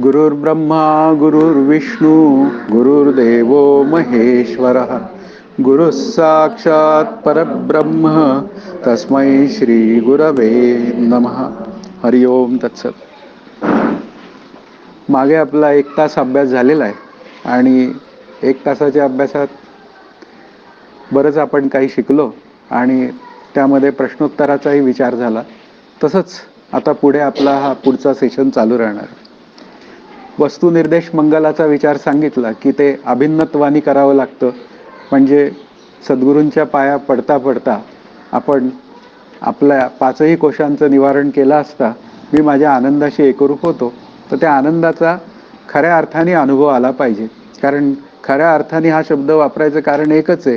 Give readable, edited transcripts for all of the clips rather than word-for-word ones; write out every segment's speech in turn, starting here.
गुरुर्ब्रह्मा गुरुर्विष्णू गुरुर्देवो महेश्वरः गुरुः साक्षात् परब्रह्म तस्मै श्री गुरवे नमः. हरि ओम तत्सत. मागे आपला 1 तास अभ्यास झालेला आहे आणि 1 तासाच्या अभ्यासात बरंच आपण काही शिकलो आणि त्यामध्ये प्रश्नोत्तराचाही विचार झाला. तसंच आता पुढे आपला हा पुढचा सेशन चालू राहणार. वस्तुनिर्देश मंगलाचा विचार सांगितला की ते अभिन्नत्वानी करावं लागतं. म्हणजे सद्गुरूंच्या पाया पडता पडता आपण आपल्या 5ही कोशांचं निवारण केलं असता मी माझ्या आनंदाशी एकरूप होतो. तर त्या आनंदाचा खऱ्या अर्थाने अनुभव आला पाहिजे. कारण खऱ्या अर्थाने हा शब्द वापरायचं कारण एकच आहे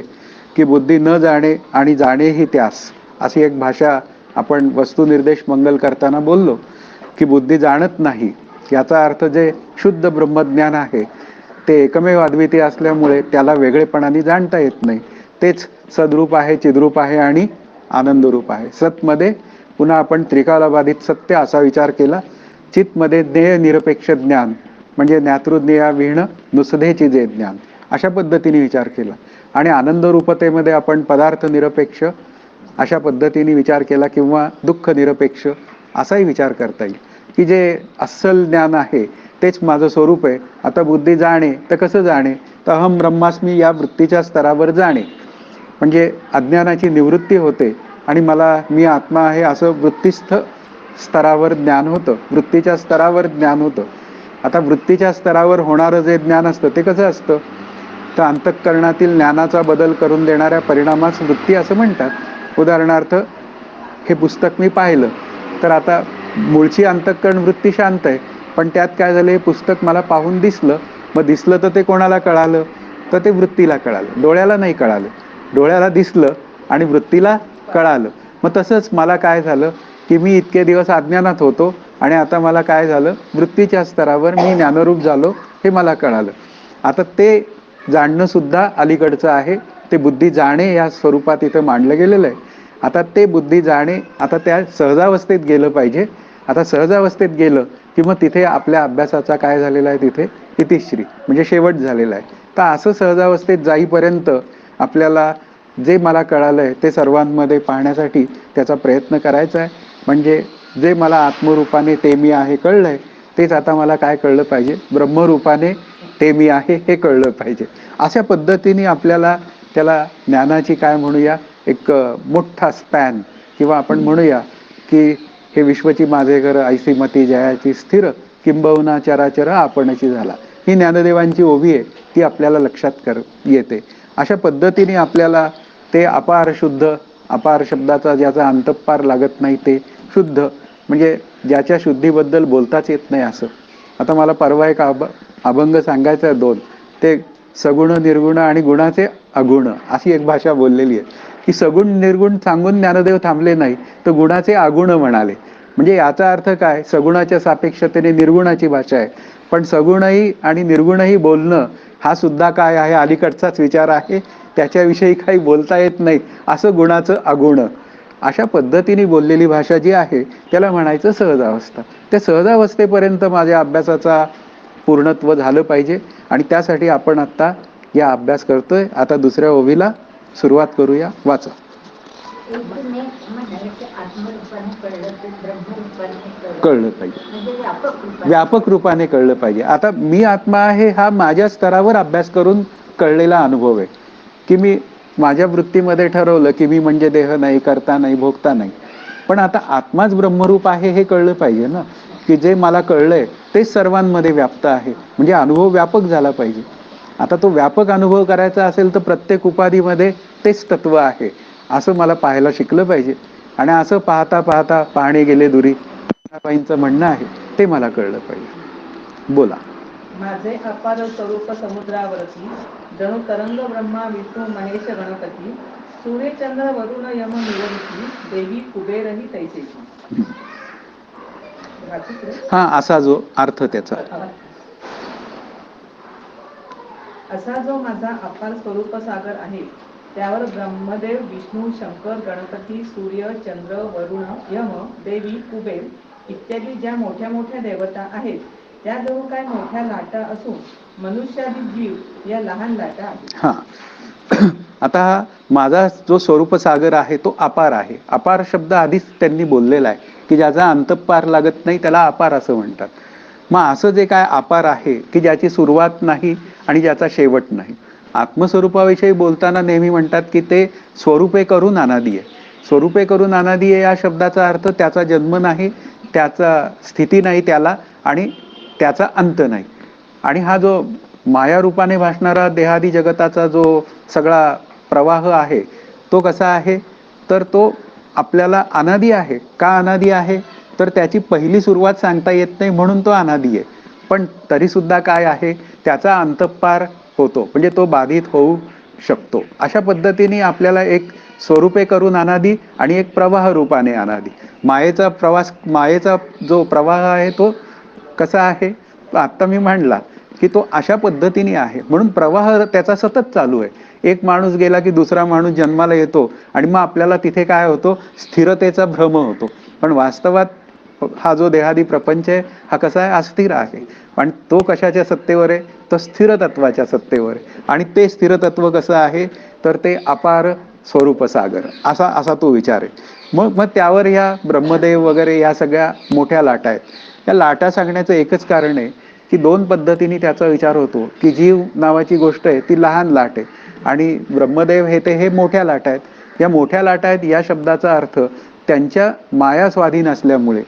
की बुद्धी न जाणे आणि जाणे ही त्यास, अशी एक भाषा आपण वस्तुनिर्देश मंगल करताना बोललो की बुद्धी जाणत नाही. याचा अर्थ जे शुद्ध ब्रह्मज्ञान आहे ते एकमेव अद्वितीय असल्यामुळे त्याला वेगळेपणाने जाणता येत नाही. तेच सद्रूप आहे, चिद्रूप आहे आणि आनंदरूप आहे. सतमध्ये पुन्हा आपण त्रिकालबाधित सत्य असा विचार केला. चितमध्ये ज्ञेय निरपेक्ष ज्ञान म्हणजे ज्ञातृज्ञेया विहीण नुसधेची जे ज्ञान, अशा पद्धतीने विचार केला. आणि आनंदरूपतेमध्ये आपण पदार्थ निरपेक्ष अशा पद्धतीने विचार केला किंवा दुःख निरपेक्ष असाही विचार करता येईल की जे अस्सल ज्ञान आहे तेच माझं स्वरूप आहे. आता बुद्धी जाणे तर कसं जाणे, तर अहम ब्रह्मास्मी या वृत्तीच्या स्तरावर जाणे म्हणजे अज्ञानाची निवृत्ती होते आणि मला मी आत्मा आहे असं वृत्तीस्थ स्तरावर ज्ञान होतं, वृत्तीच्या स्तरावर ज्ञान होतं. आता वृत्तीच्या स्तरावर होणारं जे ज्ञान असतं ते कसं असतं, तर अंतःकरणातील ज्ञानाचा बदल करून देणाऱ्या परिणामास वृत्ती असं म्हणतात. उदाहरणार्थ हे पुस्तक मी पाहिलं तर आता मूळची अंतःकरण वृत्ती शांत आहे, पण त्यात काय झालं, हे पुस्तक मला पाहून दिसलं. मग दिसलं तर ते कोणाला कळालं, तर ते वृत्तीला कळालं, डोळ्याला नाही कळालं. डोळ्याला दिसलं आणि वृत्तीला कळालं. मग तसंच मला काय झालं की मी इतके दिवस अज्ञानात होतो आणि आता मला काय झालं, वृत्तीच्या स्तरावर मी ज्ञानरूप झालो हे मला कळालं. आता ते जाणणं सुद्धा अलीकडचं आहे. ते बुद्धी जाणे या स्वरूपात इथं मांडलं गेलेलं आहे. आता ते बुद्धी जाणे आता त्या सहजावस्थेत गेलं पाहिजे. आता सहजावस्थेत गेलं की मग तिथे आपल्या अभ्यासाचा काय झालेला आहे, तिथे इतिश्री म्हणजे शेवट झालेला आहे. तर असं सहजावस्थेत जाईपर्यंत आपल्याला जे मला कळालंय ते सर्वांमध्ये पाहण्यासाठी त्याचा प्रयत्न करायचा आहे. म्हणजे जे मला आत्मरूपाने ते मी आहे कळलंय, तेच आता मला काय कळलं पाहिजे, ब्रह्मरूपाने ते मी आहे हे कळलं पाहिजे. अशा पद्धतीने आपल्याला त्याला ज्ञानाची काय म्हणूया एक मोठा स्पॅन, किंवा आपण म्हणूया की हे विश्वची माझे घर ऐसी मती जयाची स्थिर किंबहुना चराचर आपणची झाला, ही ज्ञानदेवांची ओवी आहे. ती आपल्याला लक्षात येते. अशा पद्धतीने आपल्याला ते अपार शुद्ध, अपार शब्दाचा ज्याचा अंतपार लागत नाही ते शुद्ध, म्हणजे ज्याच्या शुद्धीबद्दल बोलताच येत नाही असं. आता मला परवा एक अभंग सांगायचा आहे 2, ते सगुण निर्गुण आणि गुणाचे अगुण अशी एक भाषा बोललेली आहे की सगुण निर्गुण सांगून ज्ञानदेव थांबले नाही तर गुणाचे अगुण म्हणाले. म्हणजे याचा अर्थ काय, सगुणाच्या सापेक्षतेने निर्गुणाची भाषा आहे, पण सगुणही आणि निर्गुणही बोलणं हा सुद्धा काय आहे, अलीकडचाच विचार आहे. त्याच्याविषयी काही बोलता येत नाही असं गुणाचं अगुण, अशा पद्धतीने बोललेली भाषा जी आहे त्याला म्हणायचं सहजावस्था. त्या सहजावस्थेपर्यंत माझ्या अभ्यासाचा पूर्णत्व झालं पाहिजे आणि त्यासाठी आपण आत्ता या अभ्यास करतोय. आता दुसऱ्या ओवीला सुरुवात करूया. वाचा. कळलं पाहिजे, व्यापक रूपाने कळलं पाहिजे. आता मी आत्मा आहे हा माझ्या स्तरावर अभ्यास करून कळलेला अनुभव आहे की मी माझ्या वृत्तीमध्ये ठरवलं की मी म्हणजे देह नाही, करता नाही, भोगता नाही. पण आता आत्माच ब्रह्मरूप आहे हे कळलं पाहिजे ना, की जे मला कळलंय तेच सर्वांमध्ये व्याप्त आहे. म्हणजे अनुभव व्यापक झाला पाहिजे. आता तो व्यापक अनुभव करायचा असेल तर प्रत्येक उपाधीमध्ये तेच तत्व आहे असं मला पाहायला शिकलं पाहिजे. आणि असं पाहता पाहता पाहणे गेले दुरी बाईंचं म्हणणं आहे ते मला कळलं पाहिजे. बोला. माझे अपार स्वरूप समुद्रावरती जणू तरंग ब्रह्मा विष्णू महेश गणपती सूर्यचंद्र वरुण यम निरवती देवी कुबेरही तैसेची. हा असा जो अर्थ त्याचा. असा जो माझा अपार स्वरूप सागर आहे त्यावर ब्रह्मदेव विष्णू शंकर गणपती सूर्य चंद्र वरुण यम देवी कुबेर इत्यादी ज्या मोठ्या मोठ्या देवता आहेत त्या जणू काय मोठ्या लाटा असून मनुष्यादी जीव या लहान लाटा आहेत. हा आता माझा जो स्वरूप सागर आहे तो अपार आहे. अपार शब्द आधीच त्यांनी बोललेला आहे की ज्याचा अंतपार लागत नाही त्याला अपार असं म्हणतात. मग असं जे काय अपार आहे की ज्याची सुरुवात नाही आणि ज्याचा शेवट नाही. आत्मस्वरूपाविषयी बोलताना नेहमी म्हणतात की ते स्वरूपे करून अनादी आहे. स्वरूपे करून अनादी आहे या शब्दाचा अर्थ त्याचा जन्म नाही, त्याचा स्थिती नाही त्याला, आणि त्याचा अंत नाही. आणि हा जो माया रूपाने भासणारा देहादी जगताचा जो सगळा प्रवाह आहे तो कसा आहे, तर तो आपल्याला अनादी आहे. का अनादी आहे, तर त्याची पहिली सुरुवात सांगता येत नाही म्हणून तो अनादी आहे. पण तरी सुद्धा काय आहे, त्याचा अंतपार होतो, म्हणजे तो बाधित होऊ शकतो. अशा पद्धतीने आपल्याला एक स्वरूपे करून अनादी आणि एक प्रवाह रूपाने अनादी. मायेचा प्रवास, मायेचा जो प्रवाह आहे तो कसा आहे, आता मी म्हणला की तो अशा पद्धतीने आहे. म्हणून प्रवाह त्याचा सतत चालू आहे. एक माणूस गेला की दुसरा माणूस जन्माला येतो आणि मग आपल्याला तिथे काय होतो, स्थिरतेचा भ्रम होतो. पण वास्तवात हा जो देहादी प्रपंच आहे हा कसा आहे, अस्थिर आहे. पण तो कशाच्या सत्तेवर आहे, तर स्थिर तत्वाच्या सत्तेवर आहे. आणि ते स्थिर तत्व कसं आहे, तर ते अपार स्वरूप सागर असा असा तो विचार आहे. मग मग त्यावर ह्या ब्रह्मदेव वगैरे या सगळ्या मोठ्या लाटा आहेत. या लाटा सांगण्याचं एकच कारण आहे की दोन पद्धतीने त्याचा विचार होतो की जीव नावाची गोष्ट आहे ती लहान लाट आहे आणि ब्रह्मदेव हे मोठ्या लाटा आहेत. या मोठ्या लाटा आहेत या शब्दाचा अर्थ त्यांच्या माया स्वाधीन असल्यामुळे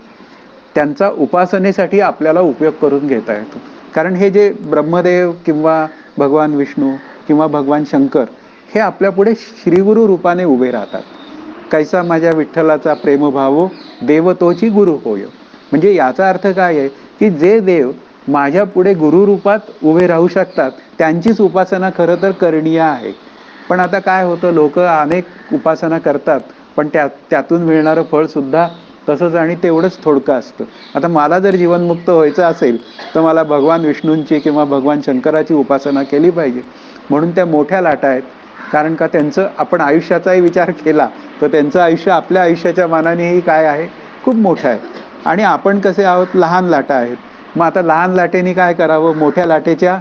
त्यांचा उपासनेसाठी आपल्याला उपयोग करून घेता येतो. कारण हे जे ब्रह्मदेव किंवा भगवान विष्णू किंवा भगवान शंकर हे आपल्या पुढे श्रीगुरु रूपाने उभे राहतात. कैसा माझ्या विठ्ठलाचा प्रेमभावो देव तोची गुरु होय. म्हणजे याचा अर्थ काय आहे की जे देव माझ्या पुढे गुरु रूपात उभे राहू शकतात त्यांचीच उपासना खरं तर करणीय आहे. पण आता काय होतं, लोक अनेक उपासना करतात पण त्यातून मिळणारं फळ सुद्धा तसंच आणि तेवढंच थोडकं असतं. आता मला जर जीवनमुक्त व्हायचं असेल तर मला भगवान विष्णूंची किंवा भगवान शंकराची उपासना केली पाहिजे. म्हणून त्या मोठ्या लाटा आहेत. कारण का त्यांचं आपण आयुष्याचाही विचार केला तर त्यांचं आयुष्य आपल्या आयुष्याच्या मानानेही काय आहे, खूप मोठं आहे. आणि आपण कसे आहोत, लहान लाटा आहेत. मग आता लहान लाटेने काय करावं, मोठ्या लाटेच्या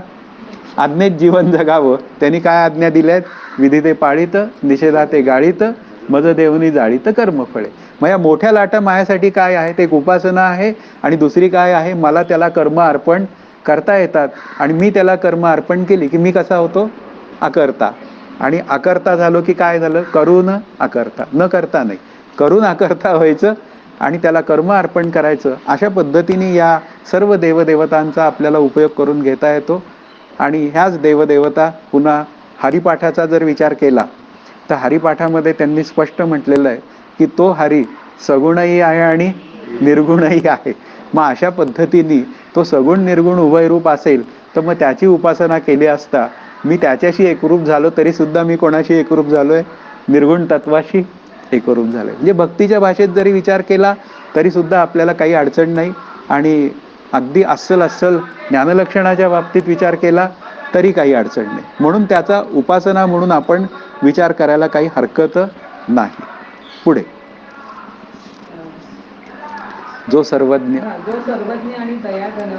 आज्ञेत जीवन जगावं. त्यांनी काय आज्ञा दिल्यात, विधिते पाळीत निषेधाते गाळीत मज देवनी जाळीत कर्मफळे. मग या मोठ्या लाटा माझ्यासाठी काय आहेत, एक उपासना आहे आणि दुसरी काय आहे, मला त्याला कर्म अर्पण करता येतात. आणि मी त्याला कर्म अर्पण केली की मी कसा होतो, अकर्ता. आणि अकर्ता झालो की काय झालं, करून अकर्ता, न करता नाही, करून अकर्ता व्हायचं आणि त्याला कर्म अर्पण करायचं. अशा पद्धतीने या सर्व देवदेवतांचा आपल्याला उपयोग करून घेता येतो. आणि ह्याच देवदेवता पुन्हा हरिपाठाचा जर विचार केला तर हरिपाठामध्ये त्यांनी स्पष्ट म्हटलेलं आहे की तो हरी सगुणही आहे आणि निर्गुणही आहे. मग अशा पद्धतीने तो सगुण निर्गुण उभयरूप असेल तर मग त्याची उपासना केली असता मी त्याच्याशी एकरूप झालो तरी सुद्धा मी कोणाशी एकरूप झालोय, निर्गुण तत्वाशी एकरूप झालोय. म्हणजे भक्तीच्या भाषेत जरी विचार केला तरी सुद्धा आपल्याला काही अडचण नाही. आणि अगदी अस्सल ज्ञानलक्षणाच्या बाबतीत विचार केला तरी काही अडचण नाही. म्हणून त्याचा उपासना म्हणून आपण विचार करायला काही हरकत नाही. पुढे जो सर्वज्ञ आणि दयाघन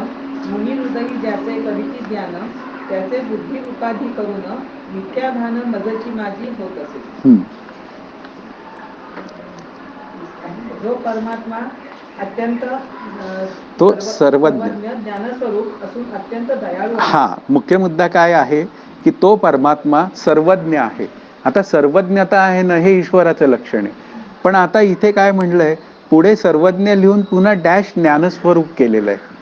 मुनी हृदयी ज्याचे करीची ज्ञान त्याचे बुद्धी उपाधी करून मिथ्याभान मजची माझी होत असे. जो परमात्मा अत्यंत तो सर्वज्ञ ज्ञानस्वरूप असून अत्यंत दयाळू. हा मुख्य मुद्दा काय आहे की तो परमात्मा सर्वज्ञ आहे. आता सर्वज्ञता आहे ना, हे ईश्वराचं लक्षण आहे. पण आता इथे काय म्हणलंय, पुढे सर्वज्ञ लिहून पुन्हा डॅश ज्ञानस्वरूप केलेलं आहे.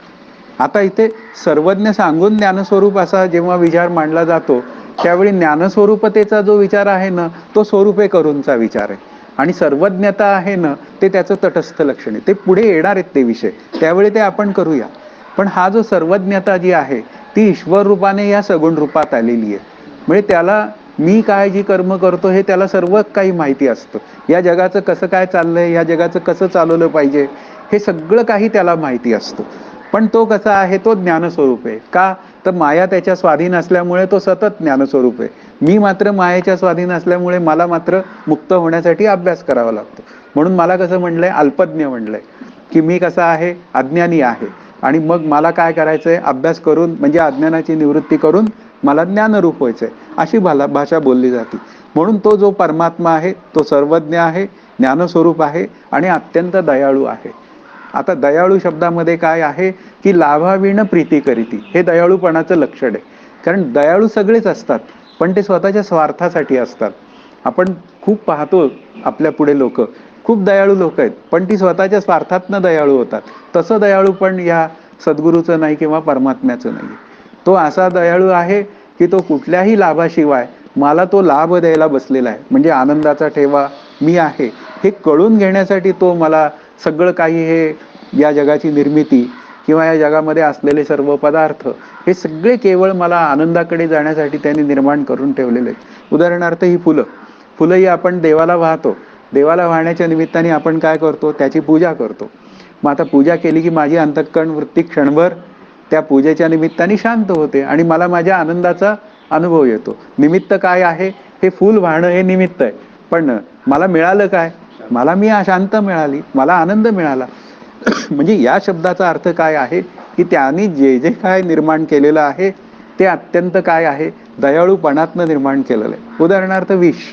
आता इथे सर्वज्ञ सांगून ज्ञानस्वरूप असा जेव्हा विचार मांडला जातो त्यावेळी ज्ञानस्वरूपतेचा जो विचार आहे ना तो स्वरूपे करूनचा विचार आहे. आणि सर्वज्ञता आहे ना ते त्याचं तटस्थ लक्षण आहे. ते पुढे येणार आहेत ते विषय, त्यावेळी ते आपण करूया. पण हा जो सर्वज्ञता जी आहे ती ईश्वर रूपाने या सगुण रूपात आलेली आहे. म्हणजे त्याला मी काय जी कर्म करतो हे त्याला सर्व काही माहिती असतं. या जगाचं कसं काय चाललंय, या जगाचं कसं चालवलं पाहिजे हे सगळं काही त्याला माहिती असतं. पण तो कसा आहे, तो ज्ञानस्वरूप आहे. का तर माया त्याच्या स्वाधीन असल्यामुळे तो सतत ज्ञानस्वरूप आहे. मी मात्र मायेच्या स्वाधीन असल्यामुळे मला मात्र मुक्त होण्यासाठी अभ्यास करावा लागतो. म्हणून मला कसं म्हणलंय, अल्पज्ञ म्हणलंय की मी कसा आहे, अज्ञानी आहे. आणि मग मला काय करायचंय, अभ्यास करून म्हणजे अज्ञानाची निवृत्ती करून मला ज्ञानरूप व्हायचंय, अशी भाषा बोलली जाते. म्हणून तो जो परमात्मा आहे तो सर्वज्ञ आहे, ज्ञानस्वरूप आहे आणि अत्यंत दयाळू आहे. आता दयाळू शब्दामध्ये काय आहे की लाभाविण प्रीती करीती, हे दयाळूपणाचं लक्षण आहे. कारण दयाळू सगळेच असतात पण ते स्वतःच्या स्वार्थासाठी असतात. आपण खूप पाहतो आपल्या पुढे लोक खूप दयाळू लोक आहेत पण ती स्वतःच्या स्वार्थातनं दयाळू होतात. तसं दयाळू पण या सद्गुरूचं नाही किंवा परमात्म्याचं नाही. तो असा दयाळू आहे की तो कुठल्याही लाभाशिवाय मला तो लाभ द्यायला बसलेला आहे. म्हणजे आनंदाचा ठेवा मी आहे हे कळून घेण्यासाठी तो मला सगळं काही, हे या जगाची निर्मिती किंवा या जगामध्ये असलेले सर्व पदार्थ हे सगळे केवळ मला आनंदाकडे जाण्यासाठी त्यांनी निर्माण करून ठेवलेले आहेत. उदाहरणार्थ ही फुलं ही आपण देवाला वाहतो. देवाला वाहण्याच्या निमित्ताने आपण काय करतो, त्याची पूजा करतो. मग आता पूजा केली की माझी अंतःकरण वृत्ती क्षणभर त्या पूजेच्या निमित्ताने शांत होते आणि मला माझ्या आनंदाचा अनुभव येतो. निमित्त काय आहे, हे फूल वाहणं हे निमित्त आहे. पण मला मिळालं काय, मला मी शांत मिळाली, मला आनंद मिळाला. म्हणजे या शब्दाचा अर्थ काय आहे की त्यांनी जे जे काय निर्माण केलेलं आहे ते अत्यंत काय आहे, दयाळूपणातनं निर्माण केलेलं आहे. उदाहरणार्थ विष,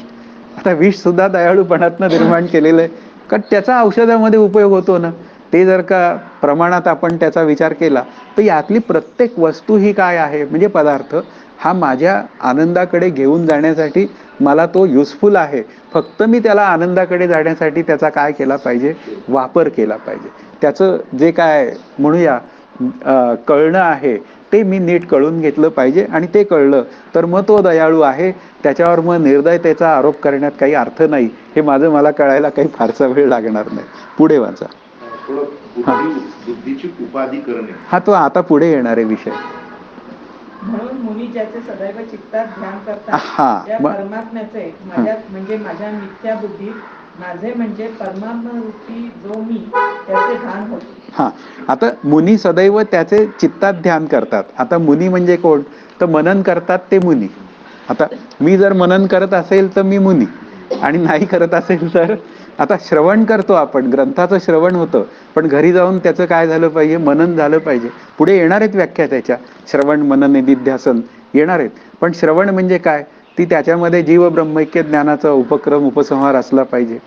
आता विष सुद्धा दयाळूपणातनं निर्माण केलेलं आहे. कारण त्याचा औषधामध्ये उपयोग होतो ना. ते जर का प्रमाणात आपण त्याचा विचार केला तर यातली प्रत्येक वस्तू ही काय आहे, म्हणजे पदार्थ हा माझ्या आनंदाकडे घेऊन जाण्यासाठी मला तो युजफुल आहे. फक्त मी त्याला आनंदाकडे जाण्यासाठी त्याचा काय केला पाहिजे, वापर केला पाहिजे. त्याचं जे काय म्हणूया कळणं आहे ते मी नीट कळून घेतलं पाहिजे आणि ते कळलं तर मग तो दयाळू आहे. त्याच्यावर मग निर्दयतेचा आरोप करण्यात काही अर्थ नाही. हे मला कळायला काही फारसा वेळ लागणार नाही. पुढे वाचा. बुद्धीची उपाधी करणे, हा तो आता पुढे येणारे विषय. म्हणून मुनी ज्याचे सदैव चित्तात ध्यान हा, करतात त्या परमात्म्याचे माझ्यात म्हणजे माझ्या मिथ्या बुद्धीत माझे म्हणजे परमात्मरूपी जो मी त्याचे ध्यान होते. हा, आता मुनी सदैव त्याचे चित्तात ध्यान करतात. आता मुनी म्हणजे कोण, तर मनन करतात ते मुनी. आता मी जर मनन करत असेल तर मी मुनी, आणि नाही करत असेल तर आता श्रवण करतो आपण, ग्रंथाचं श्रवण होतं पण घरी जाऊन त्याचं काय झालं पाहिजे, मनन झालं पाहिजे. पुढे येणार आहेत व्याख्या त्याच्या, श्रवण मनन निधिध्यासन येणार आहेत. पण श्रवण म्हणजे काय, ती त्याच्यामध्ये जीव ब्रह्मैक्य ज्ञानाचा उपक्रम उपसंहार असला पाहिजे.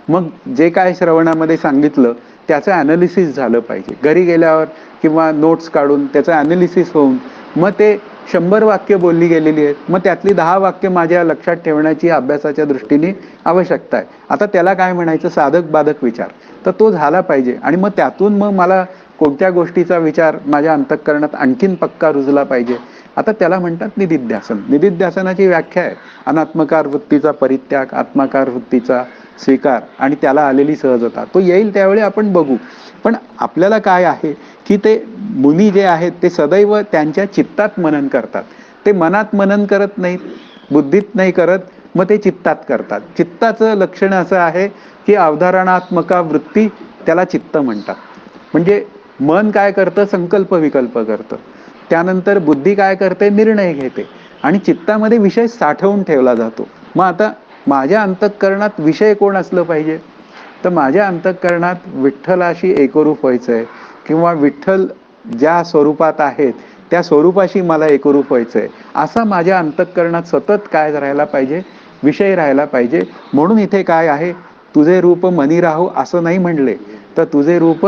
मग जे काय श्रवणामध्ये सांगितलं त्याचं ॲनालिसिस झालं पाहिजे. घरी गेल्यावर किंवा नोट्स काढून त्याचं ॲनालिसिस होऊन मग ते 100 वाक्य बोलली गेलेली आहेत, मग त्यातली 10 वाक्य माझ्या लक्षात ठेवण्याची अभ्यासाच्या दृष्टीने आवश्यकता आहे. आता त्याला काय म्हणायचं, साधक बाधक विचार, तर तो झाला पाहिजे. आणि मग त्यातून मग मला कोणत्या गोष्टीचा विचार माझ्या अंतःकरणात आणखीन पक्का रुजला पाहिजे. आता त्याला म्हणतात निधिध्यासन. निधिध्यासनाची व्याख्या आहे अनात्मकार वृत्तीचा परित्याग, आत्माकार वृत्तीचा स्वीकार आणि त्याला आलेली सहजता. तो येईल त्यावेळी आपण बघू. पण आपल्याला काय आहे की ते मुनी जे आहेत ते सदैव त्यांच्या चित्तात मनन करतात. ते मनात मनन करत नाहीत, बुद्धीत नाही करत, मग ते चित्तात करतात. चित्ताचं लक्षण असं आहे की अवधारणात्मका वृत्ती, त्याला चित्त म्हणतात. म्हणजे मन काय करतं, संकल्प विकल्प करतं. त्यानंतर बुद्धी काय करते, निर्णय घेते. आणि चित्तामध्ये विषय साठवून ठेवला जातो. मग आता माझ्या अंतःकरणात विषय कोण असलं पाहिजे, तर माझ्या अंतःकरणात विठ्ठलाशी एकरूप व्हायचं आहे किंवा विठ्ठल ज्या स्वरूपात आहेत त्या स्वरूपाशी मला एकरूप व्हायचं आहे, असा माझ्या अंतःकरणात सतत काय राहायला पाहिजे, विषय राहायला पाहिजे. म्हणून इथे काय आहे, तुझे रूप मनी राहो असं नाही म्हणले, तर तुझे रूप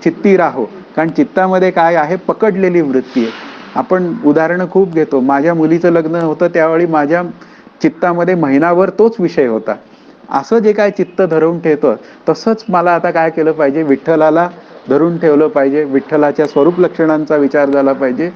चित्ती राहो. कारण चित्तामध्ये काय आहे, पकडलेली वृत्ती आहे. आपण उदाहरणं खूप घेतो. माझ्या मुलीचं लग्न होतं त्यावेळी माझ्या चित्तामध्ये महिनाभर तोच विषय होता. असं जे काय चित्त धरून ठेवतं तसंच मला आता काय केलं पाहिजे, विठ्ठलाला धरून ठेवलं पाहिजे. विठ्ठलाच्या स्वरूप लक्षणांचा विचार झाला पाहिजे,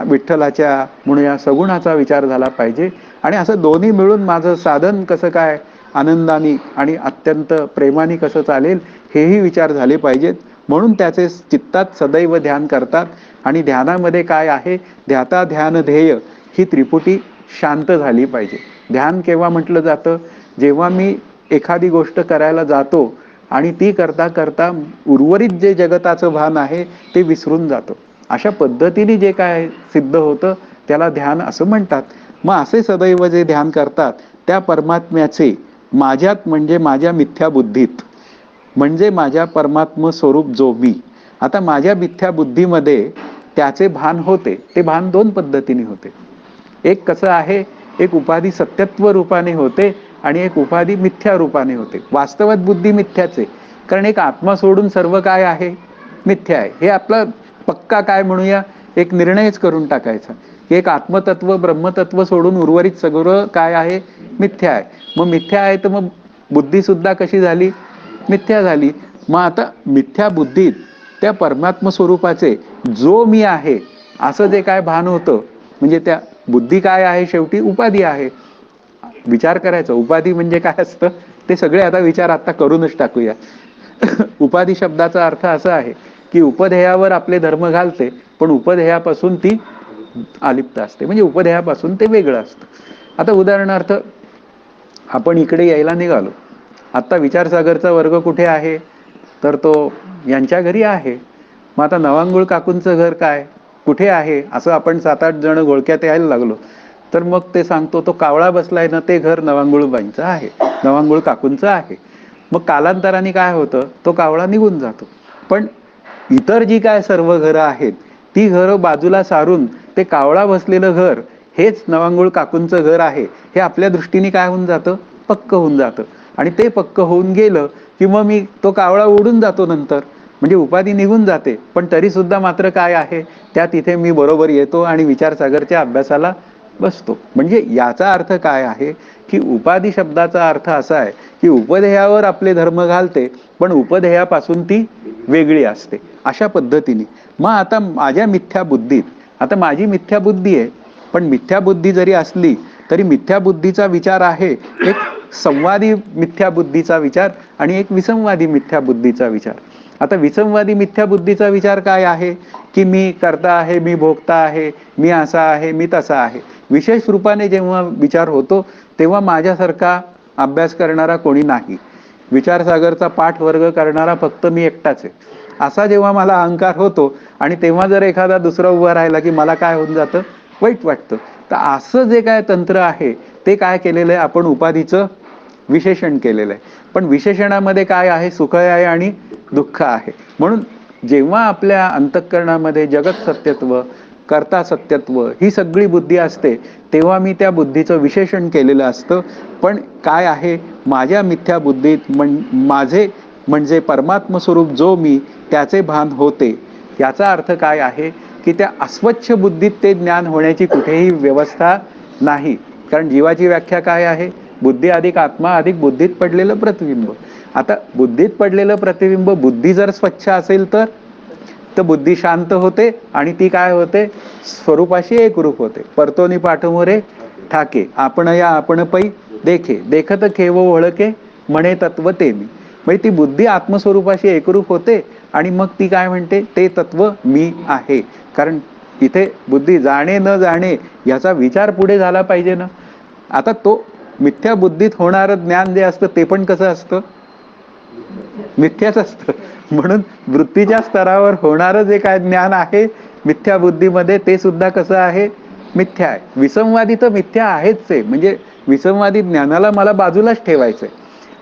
विठ्ठलाच्या म्हणूया सगुणाचा विचार झाला पाहिजे. आणि असं दोन्ही मिळून माझं साधन कसं काय आनंदाने आणि अत्यंत प्रेमाने कसं चालेल हेही विचार झाले पाहिजेत. म्हणून त्याचे चित्तात सदैव ध्यान करतात. आणि ध्यानामध्ये काय आहे, ध्याता ध्यान ध्येय ही त्रिपुटी शांत झाली पाहिजे. ध्यान केव्हा म्हटलं जातं, जेव्हा मी एखादी गोष्ट करायला जातो आणि ती करता करता उर्वरित जे जगताचं भान आहे ते विसरून जातो. अशा पद्धतीने जे काय सिद्ध होतं त्याला ध्यान असं म्हणतात. मग असे सदैव जे ध्यान करतात त्या परमात्म्याचे माझ्यात म्हणजे माझ्या मिथ्या बुद्धीत, म्हणजे माझ्या परमात्म स्वरूप जो मी. आता माझ्या मिथ्या बुद्धीमध्ये त्याचे भान होते, ते भान दोन पद्धतीने होते. एक कसं आहे, एक उपाधी सत्यत्व रूपाने होते आणि एक उपाधी मिथ्या रूपाने होते. वास्तवात बुद्धी मिथ्याचे, कारण एक आत्मा सोडून सर्व काय आहे, मिथ्या आहे. हे आपला पक्का काय म्हणूया, एक निर्णयच करून टाकायचा की एक आत्मतत्व ब्रह्मतत्व सोडून उर्वरित सगळं काय आहे, मिथ्या आहे. मग मिथ्या आहे तर मग बुद्धी सुद्धा कशी झाली, मिथ्या झाली. मग आता मिथ्या बुद्धीत त्या परमात्म स्वरूपाचे जो मी आहे असं जे काय भान होतं, म्हणजे त्या बुद्धी काय आहे, शेवटी उपाधी आहे. विचार करायचा उपाधी म्हणजे काय असतं ते सगळे आता विचार आता करूनच टाकूया. उपाधी शब्दाचा अर्थ असा आहे की उपदेयावर आपले धर्म घालते, पण उपदेयापासून ती अलिप्त असते, म्हणजे उपदेयापासून ते वेगळं असतं. आता उदाहरणार्थ आपण इकडे यायला निघालो, आता विचारसागरचा वर्ग कुठे आहे, तर तो यांच्या घरी आहे. मग आता नवांगुळ काकूंचं घर काय कुठे आहे, असं आपण 7-8 जण घोळक्यात यायला लागलो, तर मग ते सांगतो तो कावळा बसलाय ना, ते घर नवांगुळबाईंचं आहे, नवांगुळ काकूंचं आहे. मग कालांतराने काय होतं, तो कावळा निघून जातो. पण इतर जी काय सर्व घरं आहेत ती घरं बाजूला सारून ते कावळा बसलेलं घर हेच नवांगुळ काकूंचं घर आहे, हे आपल्या दृष्टीने काय होऊन जातं, पक्क होऊन जातं. आणि ते पक्क होऊन गेलं की मग मी तो कावळा उडून जातो नंतर, म्हणजे उपाधी निघून जाते. पण तरी सुद्धा मात्र काय आहे, त्या तिथे मी बरोबर येतो आणि विचारसागरच्या अभ्यासाला बसतो. म्हणजे याचा अर्थ काय आहे की उपाधी शब्दाचा अर्थ असा आहे की उपदेयावर आपले धर्म घालते, पण उपदेयापासून ती वेगळी असते, अशा पद्धतीने. मग आता माझ्या मिथ्या बुद्धीत, आता माझी मिथ्या बुद्धी आहे, पण मिथ्या बुद्धी जरी असली तरी मिथ्या बुद्धीचा विचार आहे एक संवादी मिथ्या बुद्धीचा विचार आणि एक विसंवादी मिथ्या बुद्धीचा विचार. आता विसंवादी मिथ्या बुद्धीचा विचार काय आहे की मी करता आहे, मी भोगता आहे, मी असा आहे, मी तसा आहे. विशेष रूपाने जेव्हा विचार होतो तेव्हा माझ्यासारखा अभ्यास करणारा कोणी नाही, विचारसागरचा पाठ वर्ग करणारा फक्त मी एकटाच आहे, असा जेव्हा मला अहंकार होतो आणि तेव्हा जर एखादा दुसरा उभा राहिला की मला काय होऊन जातं, वाईट वाटतं. तर असं जे काय तंत्र आहे ते काय केलेलं आहे, आपण उपाधीचं विशेषण केलेलं आहे. पण विशेषणामध्ये काय आहे, सुख आहे आणि दुःख आहे. म्हणून जेव्हा आपल्या अंतःकरणामध्ये जगत सत्यत्व कर्ता सत्यत्व ही सगळी बुद्धी असते, तेव्हा मी त्या बुद्धीचं विशेषण केलेलं असतं. पण काय आहे, माझ्या मिथ्या बुद्धीत माझे म्हणजे परमात्म स्वरूप जो मी त्याचे भान होते. याचा अर्थ काय आहे की त्या अस्वच्छ बुद्धीत ते ज्ञान होण्याची कुठेही व्यवस्था नाही. कारण जीवाची व्याख्या काय आहे, बुद्धी अधिक आत्मा अधिक बुद्धीत पडलेलं प्रतिबिंब. आता बुद्धीत पडलेलं प्रतिबिंब बुद्धी जर स्वच्छ असेल तर बुद्धी शांत होते आणि ती काय होते, स्वरूपाशी एकरूप होते. परतोनी पाठमोरे ठाके आपण या आपण पै देखे देखत खेव ओळखे म्हणे तत्व ते मी. म्हणजे ती बुद्धी आत्मस्वरूपाशी एकरूप होते आणि मग ती काय म्हणते, ते तत्व मी आहे. कारण इथे बुद्धी जाणे न जाणे याचा विचार पुढे झाला पाहिजे ना. आता तो मिथ्या बुद्धीत होणारं ज्ञान जे असतं ते पण कसं असतं, मिथ्याच असतं. म्हणून वृत्तीच्या स्तरावर होणारं जे काय ज्ञान आहे मिथ्या बुद्धीमध्ये ते सुद्धा कसं आहे, मिथ्या आहे. विसंवादी तर मिथ्या आहेच आहे, म्हणजे विसंवादी ज्ञानाला मला बाजूलाच ठेवायचंय.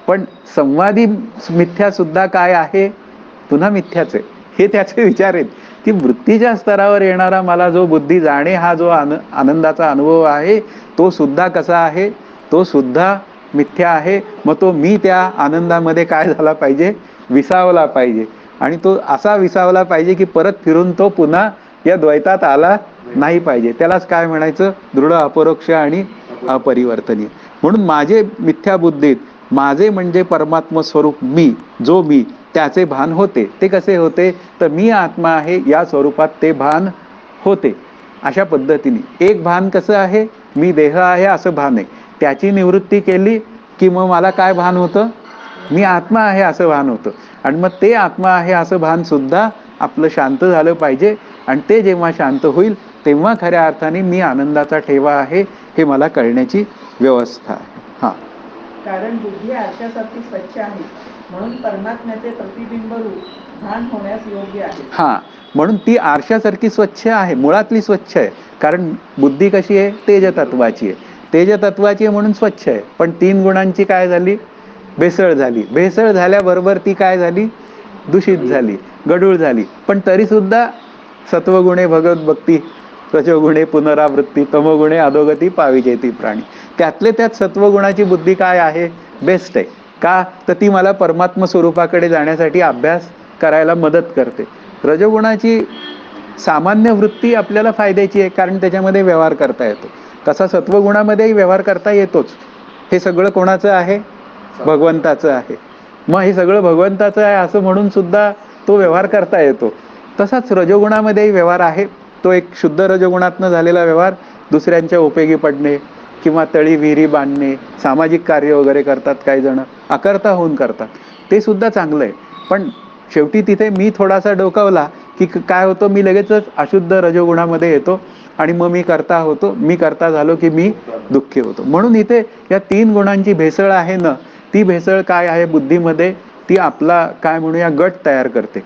पण संवादी मिथ्या सुद्धा काय आहे, पुन्हा मिथ्याच आहे. हे त्याचे विचार आहेत की वृत्तीच्या स्तरावर येणारा मला जो बुद्धी जाणे हा जो आनंदाचा अनुभव आहे तो सुद्धा कसा आहे, तो सुद्धा मिथ्या आहे. मग तो मी त्या आनंदामध्ये काय झाला पाहिजे, विसावला पाहिजे. आणि तो असा विसावला पाहिजे की परत फिरून तो पुन्हा या द्वैतात आला नाही पाहिजे. त्यालाच काय म्हणायचं, दृढ अपरोक्ष आणि अपरिवर्तनीय. म्हणून माझे मिथ्या बुद्धीत माझे म्हणजे परमात्म स्वरूप मी जो मी त्याचे भान होते. ते कसे होते, तर मी आत्मा आहे या स्वरूपात ते भान होते. अशा पद्धतीने एक भान कसं आहे, मी देह आहे असं भान आहे, त्याची निवृत्ती केली की मग मला काय भान होतं, मी आत्मा आहे असं भान होतं. आणि मग ते आत्मा आहे असं भान सुद्धा आपलं शांत झालं पाहिजे. आणि ते जेव्हा शांत होईल तेव्हा खऱ्या अर्थाने मी आनंदाचा ठेवा आहे हे मला कळण्याची व्यवस्था आहे. हा, कारण बुद्धी आरशासारखी स्वच्छ आहे, म्हणून परमात्म्याचे प्रतिबिंब रूप भान होण्यास योग्य आहे. हा, म्हणून ती आरशासारखी स्वच्छ आहे, मुळातली स्वच्छ आहे. कारण बुद्धी कशी आहे, तेजतत्वाची आहे. तेजतत्वाची आहे म्हणून स्वच्छ आहे. पण 3 गुणांची काय झाली, भेसळ झाली. भेसळ झाल्याबरोबर ती काय झाली, दूषित झाली, गढूळ झाली. पण तरी सुद्धा सत्वगुणे भगवत भक्ती, रजोगुणे पुनरावृत्ती, तमोगुणे अधोगती पाविजेती प्राणी. त्यातले त्यात सत्वगुणाची बुद्धी काय आहे? बेस्ट आहे. का? तर ती मला परमात्म स्वरूपाकडे जाण्यासाठी अभ्यास करायला मदत करते. रजोगुणाची सामान्य वृत्ती आपल्याला फायद्याची आहे, कारण त्याच्यामध्ये व्यवहार करता येतो. तसा सत्वगुणामध्येही व्यवहार करता येतोच. हे सगळं कोणाचं आहे? भगवंताचं आहे. मग हे सगळं भगवंताचं आहे असं म्हणून सुद्धा तो व्यवहार करता येतो. तसाच रजोगुणामध्येही व्यवहार आहे. तो एक शुद्ध रजोगुणातनं झालेला व्यवहार दुसऱ्यांच्या उपयोगी पडणे किंवा तळी विहिरी बांधणे, सामाजिक कार्य वगैरे करतात काही जण, अकर्ता होऊन करतात, ते सुद्धा चांगलं आहे. पण शेवटी तिथे मी थोडासा डोकावला की काय होतं, मी लगेचच अशुद्ध रजोगुणामध्ये येतो आणि मग मी करता होतो. मी करता झालो की मी दुःखी होतो. म्हणून इथे या 3 गुणांची भेसळ आहे ना, ती भेसळ काय आहे बुद्धीमध्ये? ती आपला काय म्हणूया गट तयार करते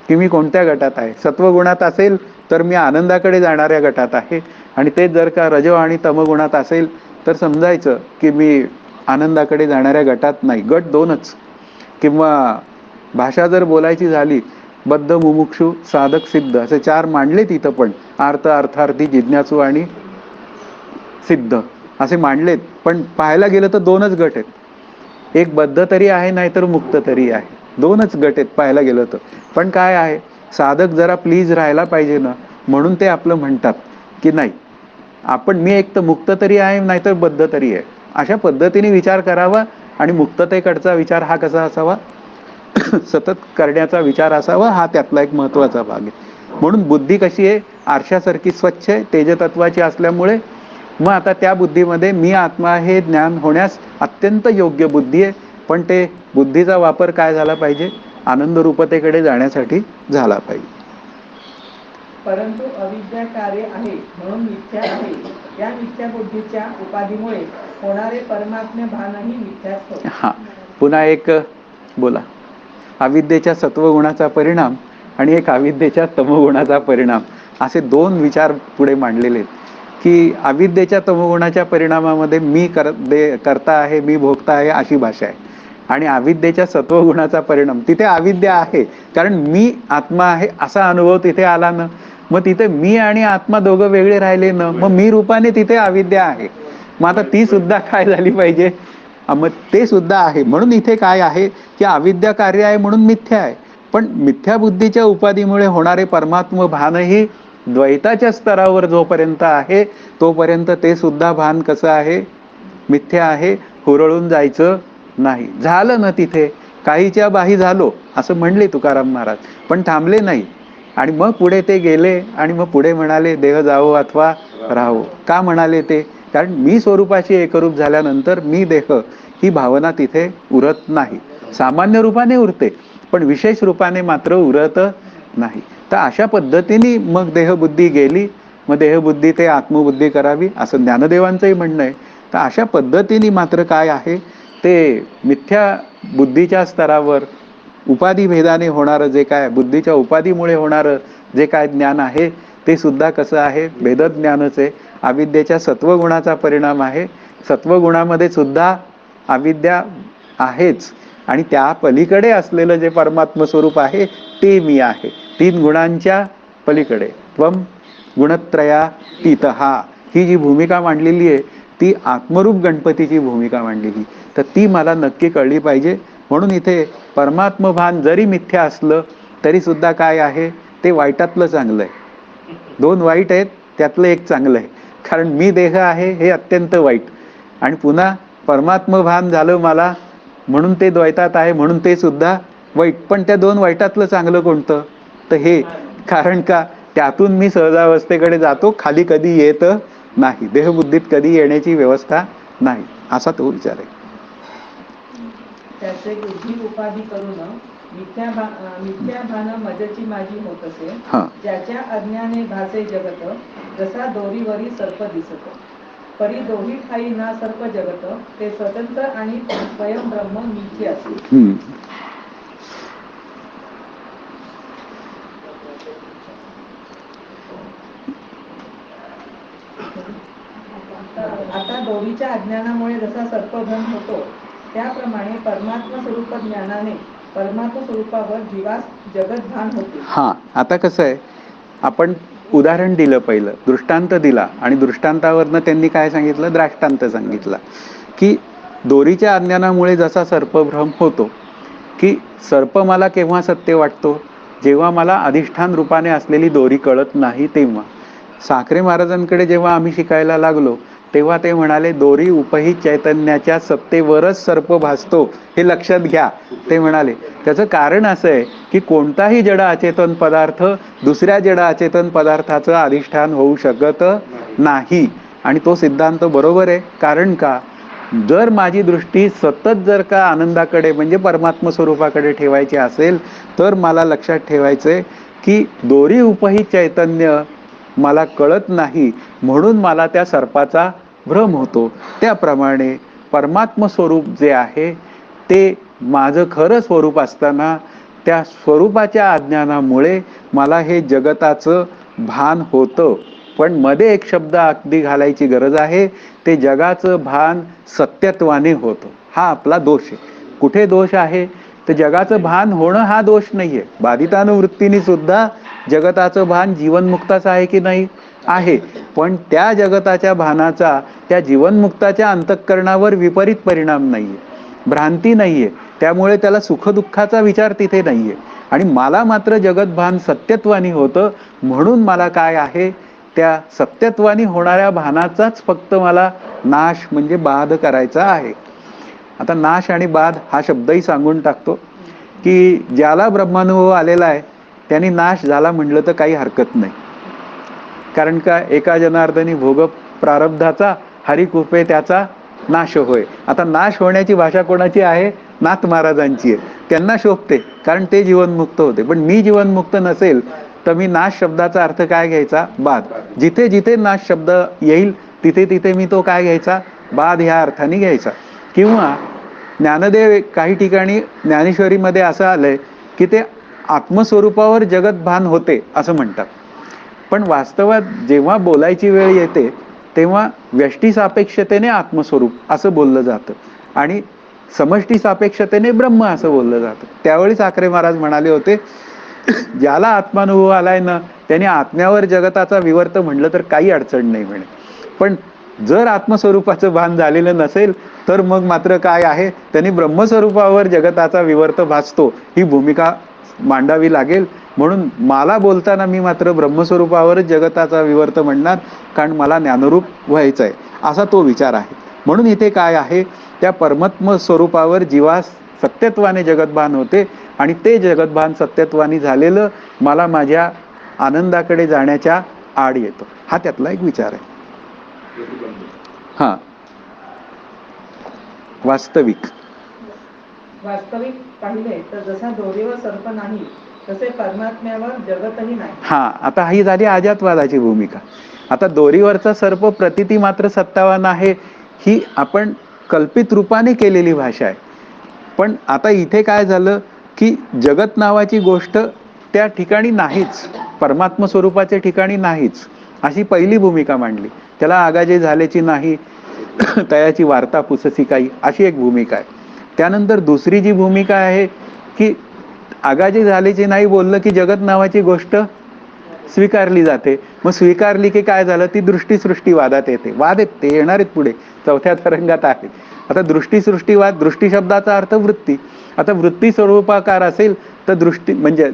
की मी कोणत्या गटात आहे. सत्वगुणात असेल तर मी आनंदाकडे जाणाऱ्या गटात आहे, आणि ते जर का रजो आणि तमगुणात असेल तर समजायचं की मी आनंदाकडे जाणाऱ्या गटात नाही. गट 2च. किंवा भाषा जर बोलायची झाली, बद्ध, मुमुक्षु, साधक, सिद्ध असे 4 मांडले तिथं, पण अर्थ, अर्थार्थी, जिज्ञासू आणि सिद्ध असे मांडलेत. पण पाहायला गेलं तर 2च गट आहेत. एक बद्ध तरी आहे, नाहीतर मुक्त तरी आहे. 2च गट आहेत पाहायला गेलं तर. पण काय आहे, साधक जरा प्लीज राहायला पाहिजे ना, म्हणून ते आपलं म्हणतात की नाही, आपण मी एक तर मुक्त तरी आहे, नाहीतर बद्ध तरी आहे. अशा पद्धतीने विचार करावा. आणि मुक्ततेकडचा विचार हा कसा असावा? सतत करण्याचा विचार असावा. हा त्यातला एक महत्वाचा भाग आहे. म्हणून बुद्धी कशी आहे? आरशासारखी स्वच्छ आहे, तेजतत्वाची असल्यामुळे मग आता त्या बुद्धीमध्ये मी आत्मा हे ज्ञान होण्यास अत्यंत योग्य बुद्धी आहे. पण ते बुद्धीचा वापर काय झाला पाहिजे? आनंदरूपतेकडे जाण्यासाठी झाला पाहिजे. परंतु अविद्या कार्य आहे म्हणून मिथ्या आहे. या मिथ्या बुद्धीच्या उपाधीमुळे होणारे परमात्म्य भानही मिथ्याच होते. हा, पुन्हा एक बोला. अविद्येच्या सत्वगुणाचा परिणाम आणि एक अविद्येच्या तमोगुणाचा परिणाम, असे 2 विचार पुढे मांडलेले आहेत. की अविद्येच्या तमोगुणाच्या परिणामामध्ये मी करता आहे, मी भोगता आहे अशी भाषा आहे. आणि अविद्येच्या सत्वगुणाचा परिणाम, तिथे अविद्या आहे, कारण मी आत्मा आहे असा अनुभव तिथे आला ना. मग तिथे मी आणि आत्मा दोघं वेगळे राहिले ना, मग मी रूपाने तिथे अविद्या आहे. मग आता ती सुद्धा काय झाली पाहिजे? मग ते सुद्धा आहे. म्हणून इथे काय आहे की अविद्या कार्य आहे म्हणून मिथ्या आहे. पण मिथ्या बुद्धीच्या उपाधीमुळे होणारे परमात्म भानही द्वैताच्या स्तरावर जोपर्यंत आहे तोपर्यंत ते सुद्धा भान कसं आहे? मिथ्या आहे. हुरळून जायचं नाही. झालं ना तिथे, काहीच्या बाही झालो असं म्हणले तुकाराम महाराज, पण थांबले नाही. आणि मग पुढे ते गेले आणि मग पुढे म्हणाले देह जावो अथवा राहो. का म्हणाले ते? कारण मी स्वरूपाशी एकरूप झाल्यानंतर मी देह ही भावना तिथे उरत नाही. सामान्य रूपाने उरते, पण विशेष रूपाने मात्र उरत नाही. तर अशा पद्धतीने मग देहबुद्धी गेली. मग देहबुद्धी ते आत्मबुद्धी करावी असं ज्ञानदेवांचंही म्हणणं आहे. तर अशा पद्धतीने मात्र काय आहे, ते मिथ्या बुद्धीच्या स्तरावर उपाधी भेदाने होणारं जे काय, बुद्धीच्या उपाधीमुळे होणारं जे काय ज्ञान आहे ते सुद्धा कसं आहे? भेदज्ञानच आहे. अविद्येच्या सत्वगुणाचा परिणाम आहे. सत्वगुणामध्ये सुद्धा अविद्या आहेच, आणि त्या पलीकडे असलेलं जे परमात्म स्वरूप आहे ते मी आहे. 3 गुणांच्या पलीकडे त्वम गुणत्रयातीत, ही जी भूमिका मांडलेली आहे ती आत्मरूप गणपतीची भूमिका मांडलेली, तर ती मला नक्की कळली पाहिजे. म्हणून इथे परमात्म भान जरी मिथ्या असलं तरी सुद्धा काय आहे? ते वाईटातलं चांगलं आहे. 2 वाईट आहेत, त्यातलं एक चांगलं आहे. कारण मी देह आहे हे अत्यंत वाईट, आणि पुन्हा परमात्म भान झालं मला म्हणून ते द्वैतात आहे म्हणून ते सुद्धा वाईट. पण त्या 2 वाईटातलं चांगलं कोणतं? तर हे. कारण का? त्यातून मी सहजावस्थेकडे जातो, खाली कधी येत नाही, देहबुद्धीत कधी येण्याची व्यवस्था नाही, असा तो विचार आहे. त्याचे बुद्धी उपाधी करून मिथ्या भान मजची माझी होत असे. ज्याच्या अज्ञाने भासे जगत, जसा दोरीवरी सर्प दिसत. परी दोही ठाई ना सर्प जगत, ते स्वतंत्र आणि स्वयं ब्रह्म मीची असे. आता दोरीच्या अज्ञानामुळे जसा सर्पभ्रम होतो, त्याप्रमाणे परमात्मा स्वरूप ज्ञानाने परमात्म स्वरूपावर जीवास जगत भान होते. हा, आता कसं आहे, आपण उदाहरण दिलं, पहिलं दृष्टांत दिला आणि दृष्टांतावरनं त्यांनी काय सांगितलं, द्राष्टांत सांगितला की दोरीच्या अज्ञानामुळे जसा सर्पभ्रम होतो, की सर्प मला केव्हा सत्य वाटतो, जेव्हा मला अधिष्ठान रूपाने असलेली दोरी कळत नाही तेव्हा. साखरे महाराजांकडे जेव्हा आम्ही शिकायला लागलो तेव्हा ते म्हणाले, दोरी उपहित चैतन्याच्या सत्तेवरच सर्प भासतो, हे लक्षात घ्या. ते म्हणाले त्याचं कारण असं आहे की कोणताही जड अचेतन पदार्थ दुसऱ्या जड अचेतन पदार्थाचं अधिष्ठान होऊ शकत नाही. आणि तो सिद्धांत बरोबर आहे. कारण का, जर माझी दृष्टी सतत जर का आनंदाकडे म्हणजे परमात्म स्वरूपाकडे ठेवायची असेल तर मला लक्षात ठेवायचंय की दोरी उपहित चैतन्य मला कळत नाही, म्हणून मला त्या सर्पाचा भ्रम होतो. त्याप्रमाणे परमात्म स्वरूप जे आहे ते माझं खरं स्वरूप असताना त्या स्वरूपाच्या अज्ञानामुळे मला हे जगताचं भान होतं. पण मध्ये एक शब्द अगदी घालायची गरज आहे, ते जगाचं भान सत्यत्वाने होतं. हा आपला दोष आहे. कुठे दोष आहे, तर जगाचं भान होणं हा दोष नाहीये. बाधितानुवृत्तीने सुद्धा जगताचं भान जीवनमुक्ताचं आहे की नाही, आहे. पण त्या जगताच्या भानाचा त्या जीवनमुक्ताच्या अंतःकरणावर विपरीत परिणाम नाहीये, भ्रांती नाहीये. त्यामुळे त्याला सुखदुःखाचा विचार तिथे नाहीये. आणि मला मात्र जगत भान सत्यत्वानी होतं, म्हणून मला काय आहे, त्या सत्यत्वानी होणाऱ्या भानाचाच फक्त मला नाश म्हणजे बाध करायचा आहे. आता नाश आणि बाध हा शब्दही सांगून टाकतो की ज्याला ब्रह्मानुभव आलेला आहे त्यांनी नाश झाला म्हटलं तर काही हरकत नाही. कारण का, एका जनार्दनी भोग प्रारब्धाचा, हरिकृपे त्याचा नाश होय. आता नाश होण्याची भाषा कोणाची आहे, नाथ महाराजांची आहे. त्यांना शोभते कारण ते जीवनमुक्त होते. पण मी जीवनमुक्त नसेल तर मी नाश शब्दाचा अर्थ काय घ्यायचा, बाध. जिथे जिथे नाश शब्द येईल तिथे तिथे मी तो काय घ्यायचा, बाध ह्या अर्थाने घ्यायचा. किंवा ज्ञानदेव काही ठिकाणी ज्ञानेश्वरीमध्ये असं आलंय की ते आत्मस्वरूपावर जगत भान होते असं म्हणतात. पण वास्तवात जेव्हा बोलायची वेळ येते तेव्हा व्यष्टी सापेक्षतेने आत्मस्वरूप असं बोललं जातं आणि समष्टी सापेक्षतेने ब्रह्म असं बोललं जातं. त्यावेळी साखरे महाराज म्हणाले होते, ज्याला आत्मानुभव आलाय ना त्याने आत्म्यावर जगताचा विवर्त म्हणलं तर काही अडचण नाही म्हणे. पण जर आत्मस्वरूपाचं भान झालेलं नसेल तर मग मात्र काय आहे, त्यांनी ब्रह्मस्वरूपावर जगताचा विवर्त भासतो ही भूमिका मांडावी लागेल. म्हणून मला बोलताना मी मात्र ब्रह्मस्वरूपावरच जगताचा विवर्त म्हणणार, कारण मला ज्ञानरूप व्हायचं आहे, असा तो विचार आहे. म्हणून इथे काय आहे, त्या परमात्म स्वरूपावर जीवास सत्यत्वाने जगतभान होते आणि ते जगतभान सत्यत्वाने झालेलं मला माझ्या आनंदाकडे जाण्याच्या आड येतं. हा त्यातला एक विचार आहे. हा, वास्तविक पाहिले तर जसा दोरीवर सर्प नाही तसे परमात्म्यावर जगतही नाही. हा, आता ही झाली अजातवादाची भूमिका. आता दोरीवरचा सर्प प्रतीती मात्र सत्तावान आहे ही आपण कल्पित रूपाने केलेली भाषा आहे. पण आता इथे काय झालं की जगत नावाची गोष्ट त्या ठिकाणी नाहीच, परमात्म स्वरूपाच्या ठिकाणी नाहीच, अशी पहिली भूमिका मांडली. त्याला आगाजे झाल्याची नाही, तयाची वार्ता पुससी काही, अशी एक भूमिका आहे. त्यानंतर दुसरी जी भूमिका आहे की आगाजे झाल्याची नाही बोललं की जगत नावाची गोष्ट स्वीकारली जाते. मग स्वीकारली की काय झालं, ती दृष्टीसृष्टीवादात येते. वाद आहेत ते येणार आहेत पुढे, चौथ्या तरंगात आहे. आता दृष्टीसृष्टीवाद, दृष्टी शब्दाचा अर्थ वृत्ती. आता वृत्ती स्वरूपाकार असेल तर दृष्टी म्हणजे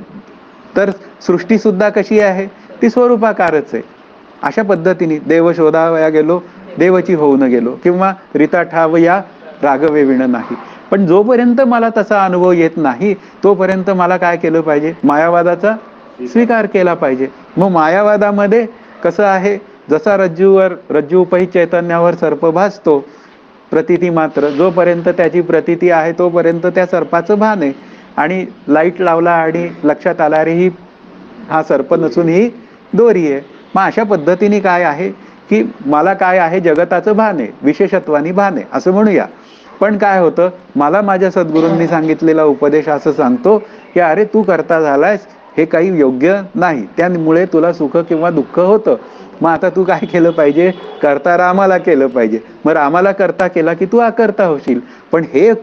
तर सृष्टी सुद्धा कशी आहे, ती स्वरूपाकारच आहे. अशा पद्धतीने देव शोधावया गेलो देवची होऊन गेलो, किंवा रीता ठाव या रागवे विण नाही. पण जोपर्यंत मला तसा अनुभव येत नाही तोपर्यंत मला काय केलं पाहिजे, मायावादाचा स्वीकार केला पाहिजे. मग मायावादामध्ये कसं आहे, जसा रज्जू उपहित चैतन्यावर सर्प भासतो प्रतीती मात्र, जोपर्यंत त्याची प्रतीती आहे तोपर्यंत त्या सर्पाचं भान आहे. आणि लाईट लावला आणि लक्षात आला रे ही हा सर्प नसून ही दोरी आहे. मग अशा पद्धतीने काय आहे की मला काय आहे, जगताचं भान आहे, विशेषत्वानी भान आहे असं म्हणूया. पण काय होतं, मला माझ्या सद्गुरूंनी सांगितलेला उपदेश असं सांगतो की अरे तू करता झालायस, हे काही योग्य नाही, त्यामुळे तुला सुख किंवा दुःख होतं. मग आता तू काय केलं पाहिजे, करता रामाला केलं पाहिजे. मग रामाला करता केला की तू अकर्ता होशील. पण हे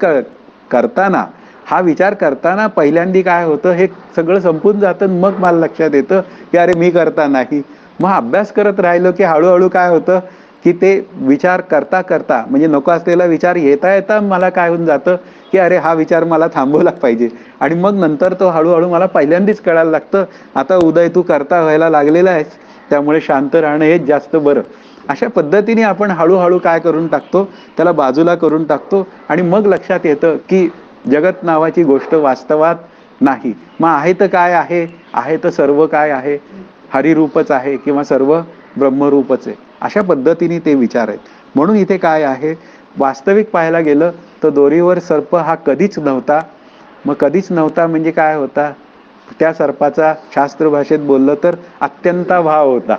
करताना हा विचार करताना पहिल्यांदा काय होतं, हे सगळं संपून जातं, मग मला लक्षात येतं की अरे मी करता नाही. मग अभ्यास करत राहिलो की हळूहळू काय होतं की ते विचार करता करता, म्हणजे नको असलेला विचार येता येता मला काय होऊन जातं की अरे हा विचार मला थांबवला पाहिजे. आणि मग नंतर तो हळूहळू मला पहिल्यांदाच कळायला लागतं, आता उदय तू करता व्हायला लागलेला आहेस, त्यामुळे शांत राहणं हेच जास्त बरं. अशा पद्धतीने आपण हळूहळू काय करून टाकतो, त्याला बाजूला करून टाकतो. आणि मग लक्षात येतं की जगत नावाची गोष्ट वास्तवात नाही. मग आहे तर काय आहे, आहे तर सर्व काय आहे, हरिरूपच आहे किंवा सर्व ब्रह्मरूपच आहे. अशा पद्धतीने ते विचार आहेत. म्हणून इथे काय आहे, वास्तविक पाहायला गेलं तर दोरीवर सर्प हा कधीच नव्हता. मग कधीच नव्हता म्हणजे काय होता, त्या सर्पाचा शास्त्र भाषेत बोललं तर अत्यंता भाव होता.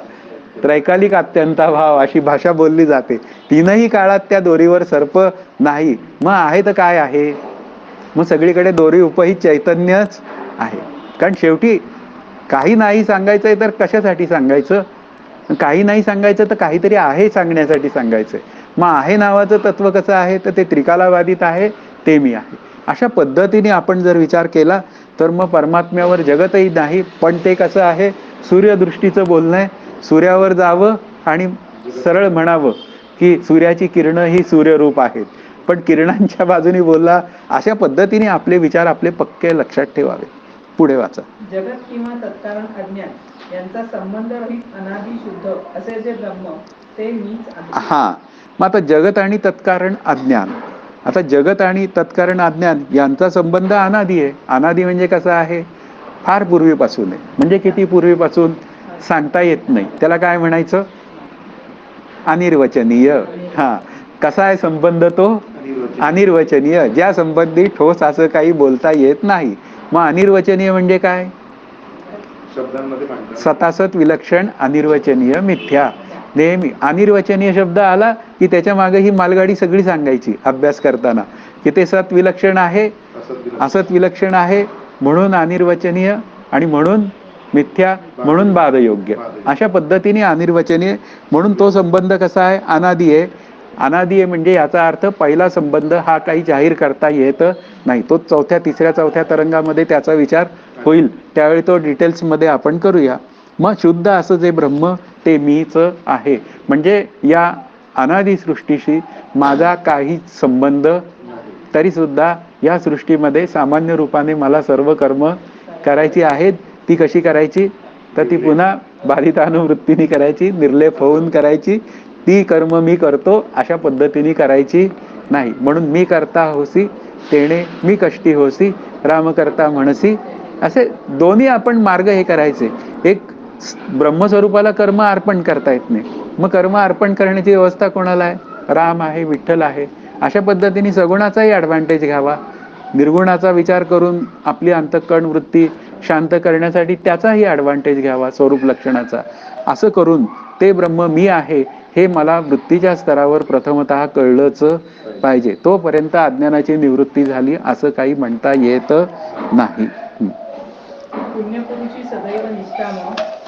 त्रैकालिक अत्यंता भाव अशी भाषा बोलली जाते. तीनही काळात त्या दोरीवर सर्प नाही. मग आहे तर काय आहे, मग सगळीकडे दोरी उपहित चैतन्यच आहे. कारण शेवटी काही नाही सांगायचंय तर कशासाठी सांगायचं, काही नाही सांगायचं तर काहीतरी आहे सांगण्यासाठी सांगायचंय. मग आहे नावाचं तत्व कसं आहे, तर ते त्रिकालाबाधित आहे, ते मी आहे. अशा पद्धतीने आपण जर विचार केला तर मग परमात्म्यावर जगतही नाही, पण ते कसं आहे, सूर्यदृष्टीचं बोलणं आहे. सूर्यावर जावं आणि सरळ म्हणावं की सूर्याची किरणं ही सूर्यरूप आहेत, पण किरणांच्या बाजूने बोलला. अशा पद्धतीने आपले विचार आपले पक्के लक्षात ठेवावे. पुढे वाचा. जगत किंवा तत्कारण अज्ञान यांचा संबंध रहित अनादि शुद्ध असे जे ब्रह्म ते मीच आहे. हा, मग आता जगत आणि तत्कारण अज्ञान, आता जगत आणि तत्कारण अज्ञान यांचा संबंध अनादि आहे. अनादि म्हणजे कसं आहे, फार पूर्वीपासून आहे. म्हणजे किती पूर्वीपासून सांगता येत नाही, त्याला काय म्हणायचं, अनिर्वचनीय. हा, कसा आहे संबंध तो, अनिर्वचनीय, ज्या संबंधी ठोस असं काही बोलता येत नाही. मग अनिर्वचनीय म्हणजे काय, सतासत विलक्षण अनिर्वचनीय मिथ्या. नेहमी अनिर्वचनीय शब्द आला की त्याच्या मागे ही मालगाडी सगळी सांगायची अभ्यास करताना, की ते सत विलक्षण आहे, असत विलक्षण आहे, म्हणून अनिर्वचनीय आणि म्हणून मिथ्या, म्हणून बाधयोग्य. अशा पद्धतीने अनिर्वचनीय, म्हणून तो संबंध कसा आहे, अनादि आहे. अनादि आहे म्हणजे याचा अर्थ पहिला संबंध हा काही जाहीर करता येत नाही. तो चौथ्या तिसऱ्या चौथ्या तरंगामध्ये त्याचा विचार होईल, त्यावेळी तो डिटेल्समध्ये आपण करूया. मग शुद्ध असं जे ब्रह्म ते मीच आहे, म्हणजे या अनादि सृष्टीशी माझा काहीच संबंध, तरी सुद्धा या सृष्टीमध्ये सामान्य रूपाने मला सर्व कर्म करायची आहेत. ती कशी करायची, तर ती पुन्हा बाधितानुवृत्तीने करायची, निर्लेप होऊन करायची. ती कर्म मी करतो अशा पद्धतीने करायची नाही. म्हणून मी करता होसी तेणे मी कष्टी होसी, राम करता म्हणसी, असे दोन्ही आपण मार्ग हे करायचे. एक ब्रह्मस्वरूपाला कर्म अर्पण करता येत नाही, मग कर्म अर्पण करण्याची व्यवस्था कोणाला आहे, राम आहे, विठ्ठल आहे. अशा पद्धतीने सगुणाचाही ॲडव्हान्टेज घ्यावा, निर्गुणाचा विचार करून आपली अंतःकरण वृत्ती शांत करण्यासाठी त्याचाही ॲडव्हान्टेज घ्यावा, स्वरूप लक्षणाचा. असं करून ते ब्रह्म मी आहे हे मला वृत्तीच्या स्तरावर प्रथमतः कळलंच पाहिजे. तोपर्यंत अज्ञानाची निवृत्ती झाली असं काही म्हणता येत नाही. पुण्यपुरुषी सदैव निष्काम,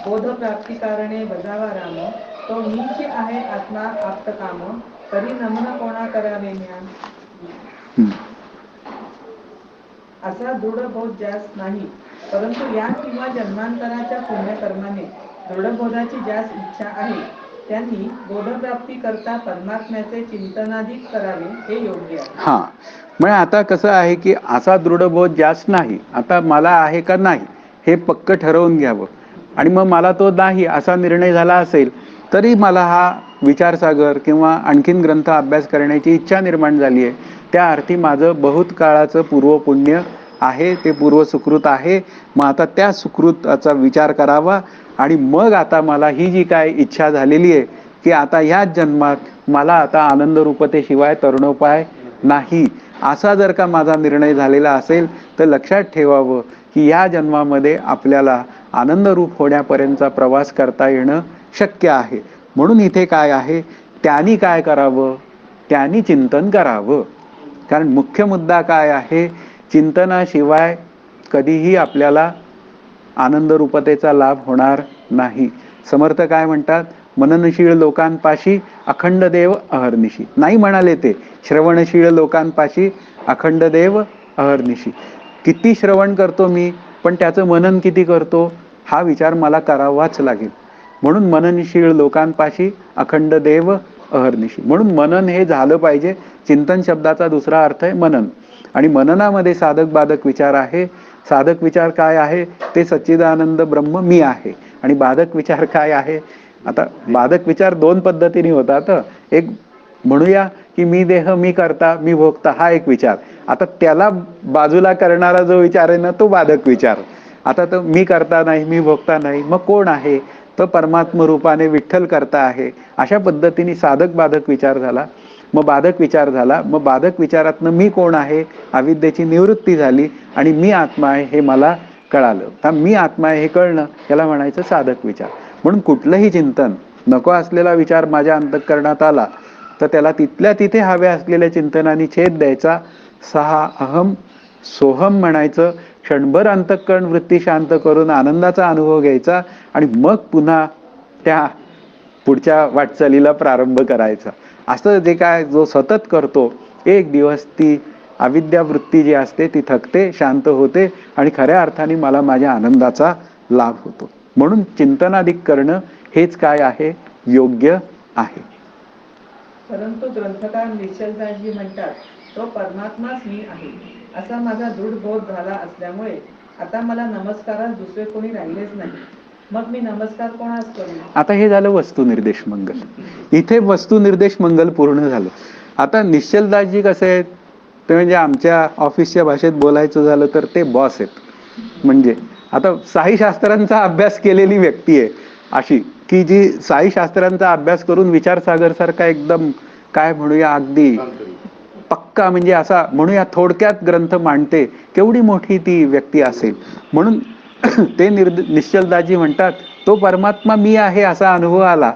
बोध प्राप्ती कारणे बजावा राम, तो मीची आहे आत्मा आप्तकाम, तरी नमन कोणा करावे ज्ञान. असा दृढ बोध ज्यास नाही, परंतु या किंवा जन्मांतराच्या पुण्यकर्माने दृढबोधाची ज्यास इच्छा आहे, त्यांनी बोधप्राप्ती करता परमात्म्याचे चिंतनाधिक करावे हे योग्य आहे. हा, म्हणजे आता कसं आहे की असा दृढबोध ज्यास नाही, आता मला आहे का नाही हे पक्क ठरवून घ्यावं. आणि मग मला तो नाही असा निर्णय झाला असेल तरी मला हा विचारसागर किंवा आणखीन ग्रंथ अभ्यास करण्याची इच्छा निर्माण झाली आहे, त्या अर्थी माझं बहुत काळाचं पूर्वपुण्य आहे, ते पूर्वसुकृत आहे. मग आता त्या सुकृताचा विचार करावा आणि मग आता मला ही जी काय इच्छा झालेली आहे की आता ह्याच जन्मात मला आता आनंद रूपतेशिवाय तरुणोपाय नाही, असा जर का माझा निर्णय झालेला असेल तर लक्षात ठेवावं की या जन्मामध्ये आपल्याला आनंदरूप होण्यापर्यंतचा प्रवास करता येणं शक्य आहे. म्हणून इथे काय आहे, त्यांनी काय करावं, त्यांनी चिंतन करावं. कारण मुख्य मुद्दा काय आहे, चिंतनाशिवाय कधीही आपल्याला आनंदरूपतेचा लाभ होणार नाही. समर्थ काय म्हणतात, मननशील लोकांपाशी अखंड देव अहर्निशी. नाही म्हणाले ते, श्रवणशील लोकांपाशी अखंड देव अहर्निशी. किती श्रवण करतो मी, पण त्याचं मनन किती करतो हा विचार मला करावाच लागेल. म्हणून मननशील लोकांपाशी अखंड देव अहर्निशी. म्हणून मनन हे झालं पाहिजे. चिंतन शब्दाचा दुसरा अर्थ आहे मनन. आणि मननामध्ये साधक बाधक विचार आहे. साधक विचार काय आहे, ते सच्चिदानंद ब्रह्म मी आहे. आणि बाधक विचार काय आहे, आता बाधक विचार दोन पद्धतीने होतात. एक म्हणूया की मी देह, मी करता, मी भोगता, हा एक विचार. आता त्याला बाजूला करणारा जो विचार आहे ना, तो बाधक विचार. आता तर मी करता नाही, मी भोगता नाही, मग कोण आहे, तर परमात्म रूपाने विठ्ठल करता आहे. अशा पद्धतीने साधक बाधक विचार झाला. मग बाधक विचार झाला. मग बाधक विचारातनं मी कोण आहे, अविद्येची निवृत्ती झाली आणि मी आत्मा आहे हे मला कळालं. तर मी आत्मा आहे हे कळणं, याला म्हणायचं साधक विचार. म्हणून कुठलंही चिंतन, नको असलेला विचार माझ्या अंतःकरणात आला तर त्याला तिथल्या तिथे हव्या असलेल्या चिंतनाने छेद द्यायचा. सहा अहम सोहम म्हणायचं. क्षणभर अंतःकरण वृत्ती शांत करून आनंदाचा अनुभव घ्यायचा आणि मग पुन्हा त्या पुढच्या वाटचालीला प्रारंभ करायचा. असं जे काय जो सतत करतो, एक दिवस ती अविद्या वृत्ती जी असते ती थकते, शांत होते आणि खऱ्या अर्थाने मला माझ्या आनंदाचा लाभ होतो. म्हणून चिंतनाधिक करणं हेच काय आहे, योग्य आहे. परंतु ग्रंथकार निश्चलदासजी म्हणतात, तो परमात्माच मी आहे असा माझा दृढ बोध झाला असल्यामुळे आता मला नमस्कारास दुसरे कोणी राहिलेच नाही. मग मी नमस्कार कोणास करू. आता हे झालं वस्तुनिर्देश मंगल. इथे वस्तुनिर्देश मंगल पूर्ण झालं. आता निश्चलदासजी कसे आहेत, ते म्हणजे आमच्या ऑफिसच्या भाषेत बोलायचं झालं तर ते बॉस आहेत. म्हणजे आता साई शास्त्रांचा अभ्यास केलेली व्यक्ती आहे अशी, की जी साई शास्त्रांचा अभ्यास करून विचारसागर सारखा एकदम काय म्हणूया अगदी पक्का, म्हणजे असा म्हणूया थोडक्यात ग्रंथ मांडते, केवढी मोठी ती व्यक्ती असेल. म्हणून ते निश्चलदासजी म्हणतात, तो परमात्मा मी आहे असा अनुभव आला,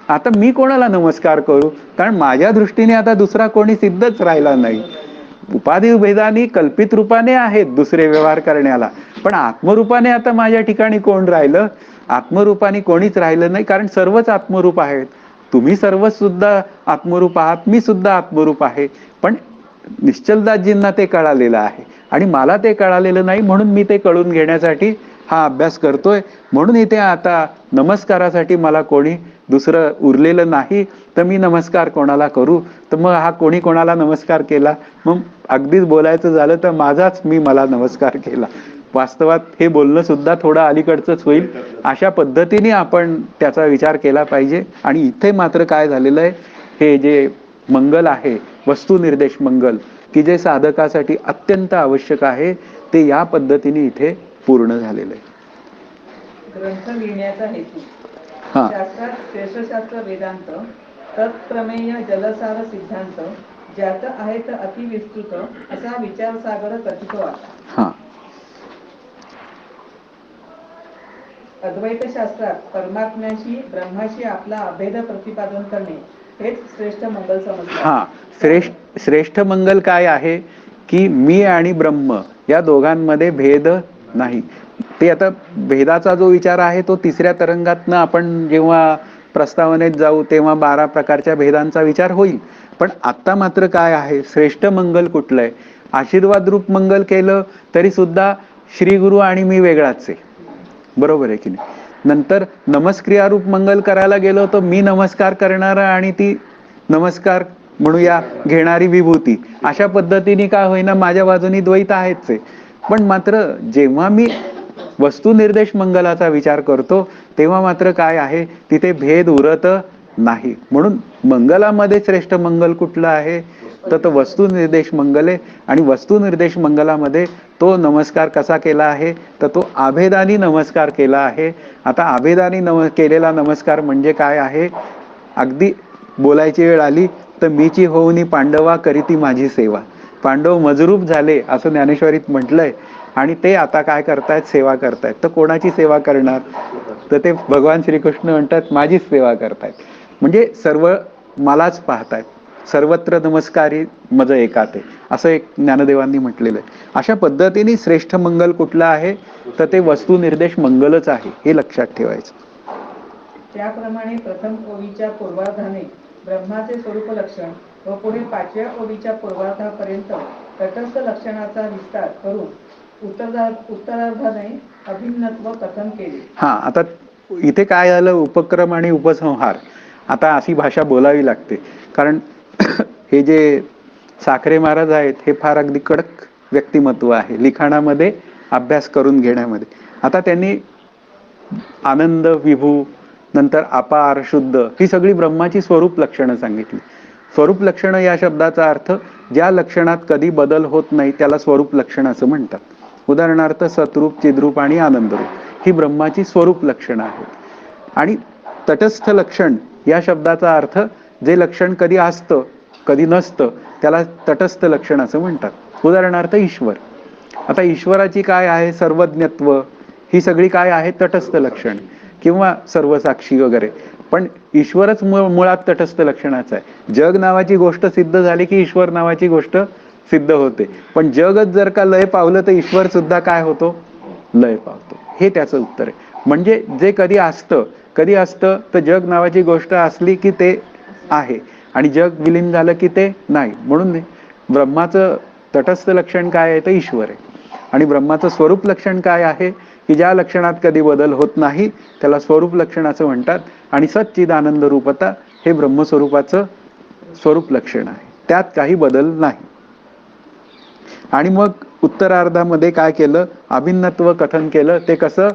आता मी कोणाला नमस्कार करू, कारण माझ्या दृष्टीने आता दुसरा कोणी सिद्धच राहिला नाही. उपाधी भेदानी कल्पित रूपाने आहेत दुसरे व्यवहार करण्याला, पण आत्मरूपाने आता माझ्या ठिकाणी कोण राहिलं. आत्मरूपाने कोणीच राहिलं नाही, कारण सर्वच आत्मरूप आहेत. तुम्ही सर्वच सुद्धा आत्मरूप आहात, मी सुद्धा आत्मरूप आहे. पण निश्चलदासजींना ते कळालेलं आहे आणि मला ते कळालेलं नाही, म्हणून मी ते कळून घेण्यासाठी हा अभ्यास करतोय. म्हणून इथे आता नमस्कारासाठी मला कोणी दुसरं उरलेलं नाही, तर मी नमस्कार कोणाला करू. तर मग हा कोणी कोणाला नमस्कार केला, मग अगदीच बोलायचं झालं तर माझाच मी मला नमस्कार केला. वास्तवात हे बोलणं सुद्धा थोडं अलीकडचंच होईल. अशा पद्धतीने आपण त्याचा विचार केला पाहिजे. आणि इथे मात्र काय झालेलं आहे, हे जे मंगल आहे, वस्तुनिर्देश मंगल, की जे साधकासाठी अत्यंत आवश्यक आहे, ते या पद्धतीने इथे पूर्ण झालेलं आहे. ग्रंथ लिहिण्याचा हेतू. शास्त्रात शेषशास्त्र वेदांत, तत्प्रमेय जलसार सिद्धांत, ज्यात आहे तर अतिविस्तृत असा विचारसागर कथितो आता. अद्वैत शास्त्रात परमात्म्याशी ब्रह्माशी आपला अभेद प्रतिपादन करणे हेच श्रेष्ठ मंगल समजले. श्रेष्ठ मंगल काय आहे, की मी आणि ब्रह्म या दोघांमध्ये भेद नाही. ते आता भेदाचा जो विचार आहे तो तिसऱ्या तरंगातनं आपण जेव्हा प्रस्तावनेत जाऊ तेव्हा 12 प्रकारच्या भेदांचा विचार होईल. पण आता मात्र काय आहे, श्रेष्ठ मंगल कुठलं आहे. आशीर्वाद रूप मंगल केलं तरी सुद्धा श्री गुरु आणि मी वेगळाच आहे, बरोबर आहे की नाही. नंतर नमस्क्रिया रूप मंगल करायला गेलो तर मी नमस्कार करणारा आणि ती नमस्कार म्हणूया घेणारी विभूती, अशा पद्धतीने काय होईना माझ्या बाजूनी द्वैत आहेच आहे. पण मात्र जेव्हा मी वस्तुनिर्देश मंगलाचा विचार करतो तेव्हा मात्र काय आहे, तिथे भेद उरत नाही. म्हणून मंगलामध्ये श्रेष्ठ मंगल कुठलं आहे, तर वस्तुनिर्देश मंगल आहे. आणि वस्तुनिर्देश मंगलामध्ये तो नमस्कार कसा केला आहे, तर तो आभेदानी नमस्कार केला आहे. आता आभेदानी केलेला नमस्कार म्हणजे काय आहे, अगदी बोलायची वेळ आली तर मीची होऊनी पांडवा करीती माझी सेवा. पांडव मजरूप झाले असं ज्ञानेश्वरीत म्हटलंय आणि ते आता काय करतायत, सेवा करतायत. तर कोणाची सेवा करणार, तर ते भगवान श्रीकृष्ण म्हणतात माझीच सेवा करतायत. म्हणजे सर्व मलाच पाहतायत, सर्वत्र नमस्कारी मज एकाते, असं एक ज्ञानदेवांनी म्हटलेलं आहे. अशा पद्धतीने श्रेष्ठ मंगल कुठलं आहे, तर ते वस्तुनिर्देश मंगलच आहे, हे लक्षात ठेवायचं. त्याप्रमाणे प्रथम ओवीच्या पूर्वार्धाने ब्रह्माचे स्वरूप लक्षण व पुढे 5व्या ओवीच्या पूर्वार्धापर्यंत तटस्थ लक्षणाचा विस्तार करून उत्तरार्धाने अभिन्नत्व कथन केले. हा, आता इथे काय झालं, उपक्रम आणि उपसंहार. आता अशी भाषा बोलावी लागते, कारण हे जे साखरे महाराज आहेत हे फार अगदी कडक व्यक्तिमत्व आहे लिखाणामध्ये, अभ्यास करून घेण्यामध्ये. आता त्यांनी आनंद, विभू, नंतर अपार, शुद्ध ही सगळी ब्रह्माची स्वरूप लक्षणं सांगितली. स्वरूप लक्षणं या शब्दाचा अर्थ ज्या लक्षणात कधी बदल होत नाही त्याला स्वरूप लक्षण असं म्हणतात. उदाहरणार्थ सतरूप, चिद्रूप आणि आनंदरूप ही ब्रह्माची स्वरूप लक्षणं आहेत. आणि तटस्थ लक्षण या शब्दाचा अर्थ जे लक्षण कधी असतं कधी नसतं त्याला तटस्थ लक्षण असं म्हणतात. उदाहरणार्थ ईश्वर. आता ईश्वराची काय आहे, सर्वज्ञत्व ही सगळी काय आहे, तटस्थ लक्षण किंवा सर्वसाक्षी वगैरे. पण ईश्वरच मुळात तटस्थ लक्षणाचा आहे. जग नावाची गोष्ट सिद्ध झाली की ईश्वर नावाची गोष्ट सिद्ध होते. पण जगच जर का लय पावलं तर ईश्वर सुद्धा काय होतो, लय पावतो. हे त्याचं उत्तर आहे. म्हणजे जे कधी असतं तर जग नावाची गोष्ट असली की ते आहे आणि जग विलीन झालं की ते नाही. म्हणून ब्रह्माचं तटस्थ लक्षण काय आहे, तर ईश्वर आहे. आणि ब्रह्माचं स्वरूप लक्षण काय आहे, की ज्या लक्षणात कधी बदल होत नाही त्याला स्वरूप लक्षण असं म्हणतात. आणि सच्चिदानंद रूपता हे ब्रह्मस्वरूपाचं स्वरूप लक्षण आहे, त्यात काही बदल नाही. आणि मग उत्तरार्धामध्ये काय केलं, अभिन्नत्व कथन केलं. ते कसं,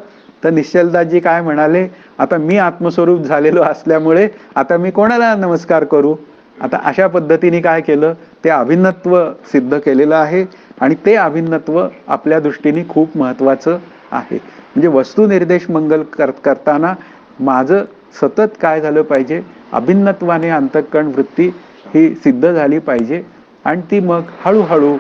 तर निश्चलदासजी काय म्हणाले, आता मी आत्मस्वरूप झालेलो असल्यामुळे आता मी कोणाला नमस्कार करू. आता अशा पद्धतीने काय केलं, ते अभिन्नत्व सिद्ध केलेलं आहे. आणि ते अभिन्नत्व आपल्या दृष्टीने खूप महत्वाचं आहे. म्हणजे वस्तुनिर्देश मंगल करताना माझं सतत काय झालं पाहिजे, अभिन्नत्वाने अंतःकरण वृत्ती ही सिद्ध झाली पाहिजे. आणि ती मग हळूहळू